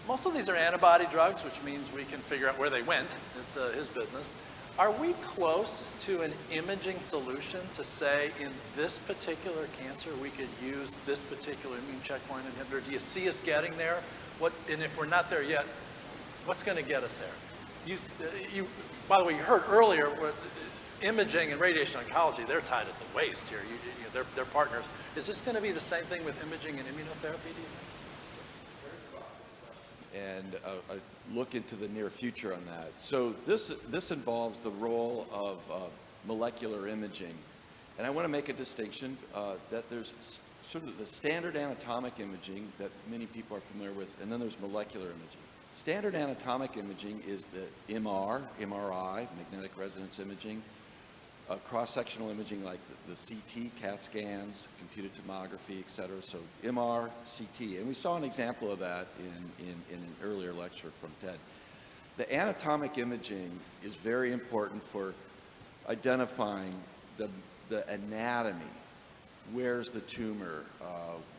Most of these are antibody drugs, which means we can figure out where they went. It's his business. Are we close to an imaging solution to say, in this particular cancer, we could use this particular immune checkpoint inhibitor? Do you see us getting there? And if we're not there yet, what's going to get us there? By the way, you heard earlier imaging and radiation oncology, they're tied at the waist here. They're partners. Is this going to be the same thing with imaging and immunotherapy, do you think? And a look into the near future on that. So this involves the role of molecular imaging. And I want to make a distinction that there's sort of the standard anatomic imaging that many people are familiar with, and then there's molecular imaging. Standard anatomic imaging is the MRI, magnetic resonance imaging, cross-sectional imaging like the CT, CAT scans, computed tomography, et cetera. So MR, CT, and we saw an example of that in an earlier lecture from Ted. The anatomic imaging is very important for identifying the anatomy. Where's the tumor?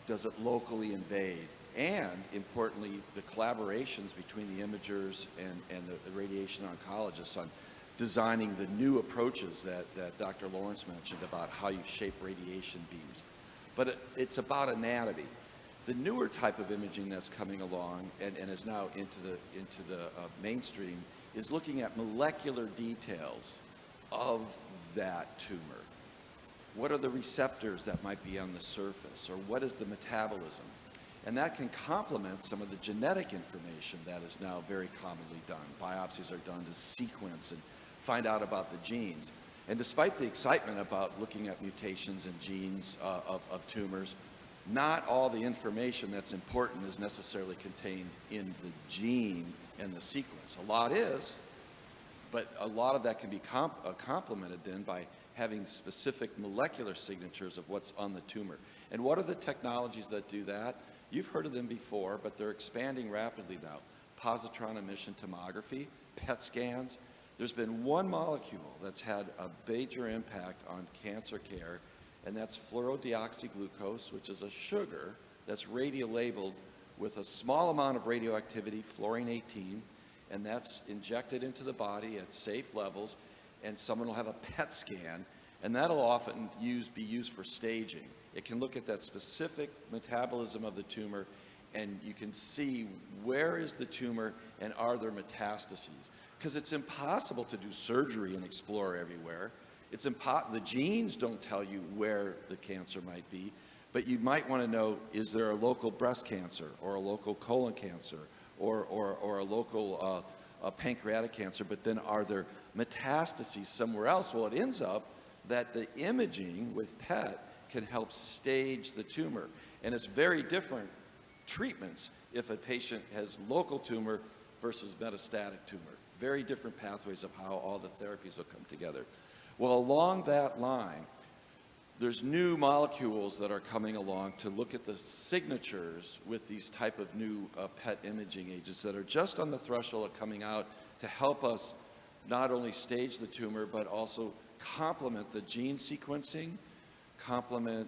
Does it locally invade? And importantly, the collaborations between the imagers and the radiation oncologists on designing the new approaches that Dr. Lawrence mentioned about how you shape radiation beams. But it's about anatomy. The newer type of imaging that's coming along and is now into the mainstream is looking at molecular details of that tumor. What are the receptors that might be on the surface, or what is the metabolism? And that can complement some of the genetic information that is now very commonly done. Biopsies are done to sequence and find out about the genes. And despite the excitement about looking at mutations in genes of tumors, not all the information that's important is necessarily contained in the gene and the sequence. A lot is, but a lot of that can be complemented then by having specific molecular signatures of what's on the tumor. And what are the technologies that do that? You've heard of them before, but they're expanding rapidly now. Positron emission tomography, PET scans. There's been one molecule that's had a major impact on cancer care, and that's fluorodeoxyglucose, which is a sugar that's radiolabeled with a small amount of radioactivity, fluorine-18, and that's injected into the body at safe levels, and someone will have a PET scan, and that'll often be used for staging. It can look at that specific metabolism of the tumor, and you can see where is the tumor and are there metastases. Because it's impossible to do surgery and explore everywhere. The genes don't tell you where the cancer might be, but you might want to know, is there a local breast cancer or a local colon cancer or a local pancreatic cancer, but then are there metastases somewhere else? Well, it ends up that the imaging with PET can help stage the tumor. And it's very different treatments if a patient has local tumor versus metastatic tumor. Very different pathways of how all the therapies will come together. Well, along that line, there's new molecules that are coming along to look at the signatures with these type of new PET imaging agents that are just on the threshold of coming out to help us not only stage the tumor, but also complement the gene sequencing, complement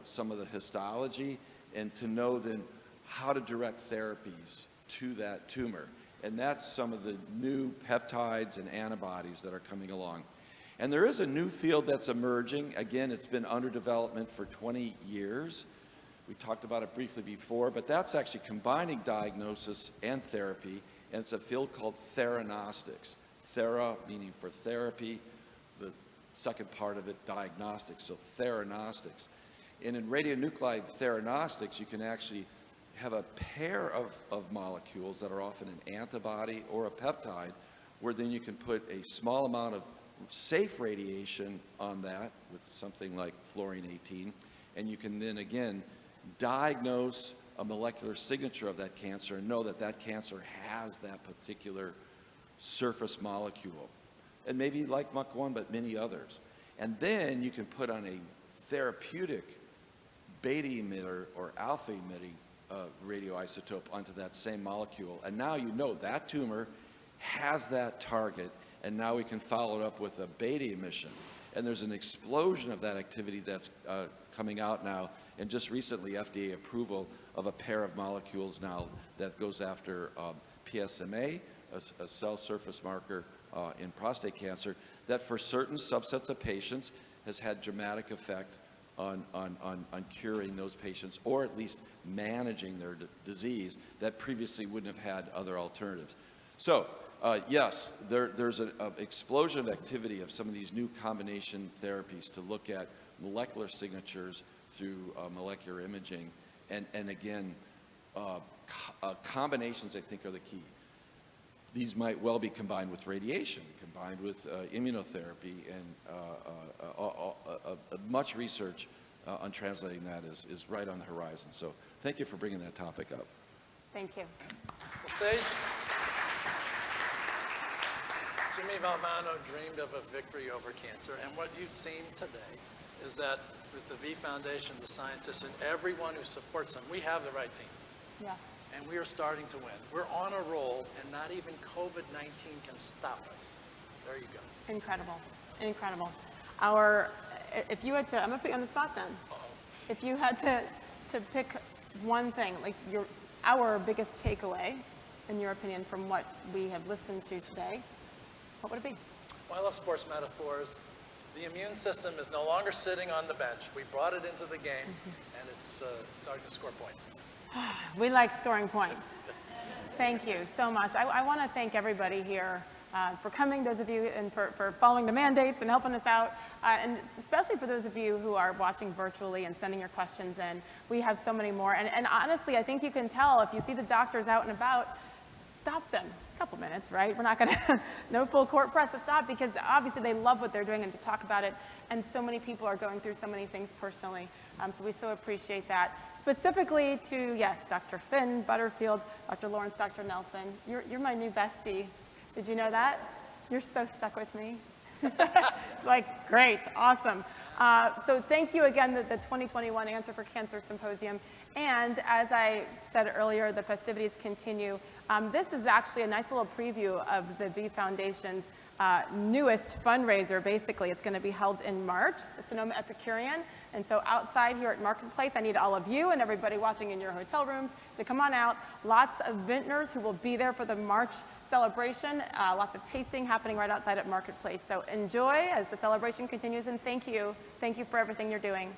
some of the histology, and to know then how to direct therapies to that tumor. And that's some of the new peptides and antibodies that are coming along. And there is a new field that's emerging. Again, it's been under development for 20 years. We talked about it briefly before, but that's actually combining diagnosis and therapy, and it's a field called theranostics. Thera meaning for therapy, the second part of it, diagnostics, so theranostics. And in radionuclide theranostics, you can actually have a pair of molecules that are often an antibody or a peptide, where then you can put a small amount of safe radiation on that with something like fluorine-18, and you can then again diagnose a molecular signature of that cancer and know that that cancer has that particular surface molecule. And maybe like MUC1, but many others. And then you can put on a therapeutic beta emitter or alpha emitting radioisotope onto that same molecule. And now you know that tumor has that target, and now we can follow it up with a beta emission. And there's an explosion of that activity that's coming out now, and just recently FDA approval of a pair of molecules now that goes after PSMA, a cell surface marker in prostate cancer, that for certain subsets of patients has had dramatic effect on curing those patients, or at least managing their disease that previously wouldn't have had other alternatives. So yes, there's an explosion of activity of some of these new combination therapies to look at molecular signatures through molecular imaging. And again, combinations, I think, are the key. These might well be combined with radiation, combined with immunotherapy, and much research on translating that is right on the horizon. So thank you for bringing that topic up. Thank you. Well, Sage, Jimmy Valmano dreamed of a victory over cancer, and what you've seen today is that with the V Foundation, the scientists, and everyone who supports them, we have the right team. Yeah. And we are starting to win. We're on a roll, and not even COVID-19 can stop us. There you go. Incredible. Incredible. If you had to, I'm going to put you on the spot then. If you had to pick one thing, like our biggest takeaway, in your opinion, from what we have listened to today, what would it be? Well, I love sports metaphors. The immune system is no longer sitting on the bench. We brought it into the game, and it's starting to score points. We like scoring points. Thank you so much. I want to thank everybody here for coming, those of you, and for following the mandates and helping us out, and especially for those of you who are watching virtually and sending your questions in. We have so many more. And honestly, I think you can tell if you see the doctors out and about, stop them. A couple minutes, right? We're not going to, no full court press, but stop, because obviously they love what they're doing and to talk about it. And so many people are going through so many things personally. So we so appreciate that. Specifically to, yes, Dr. Finn Butterfield, Dr. Lawrence, Dr. Nelson. You're my new bestie. Did you know that? You're so stuck with me. Like, great, awesome. So thank you again, the 2021 Answer for Cancer Symposium. And as I said earlier, the festivities continue. This is actually a nice little preview of the V Foundation's newest fundraiser, basically. It's going to be held in March, the Sonoma Epicurean. And so outside here at Marketplace, I need all of you and everybody watching in your hotel rooms to come on out. Lots of vintners who will be there for the March celebration. Lots of tasting happening right outside at Marketplace. So enjoy as the celebration continues, and thank you. Thank you for everything you're doing.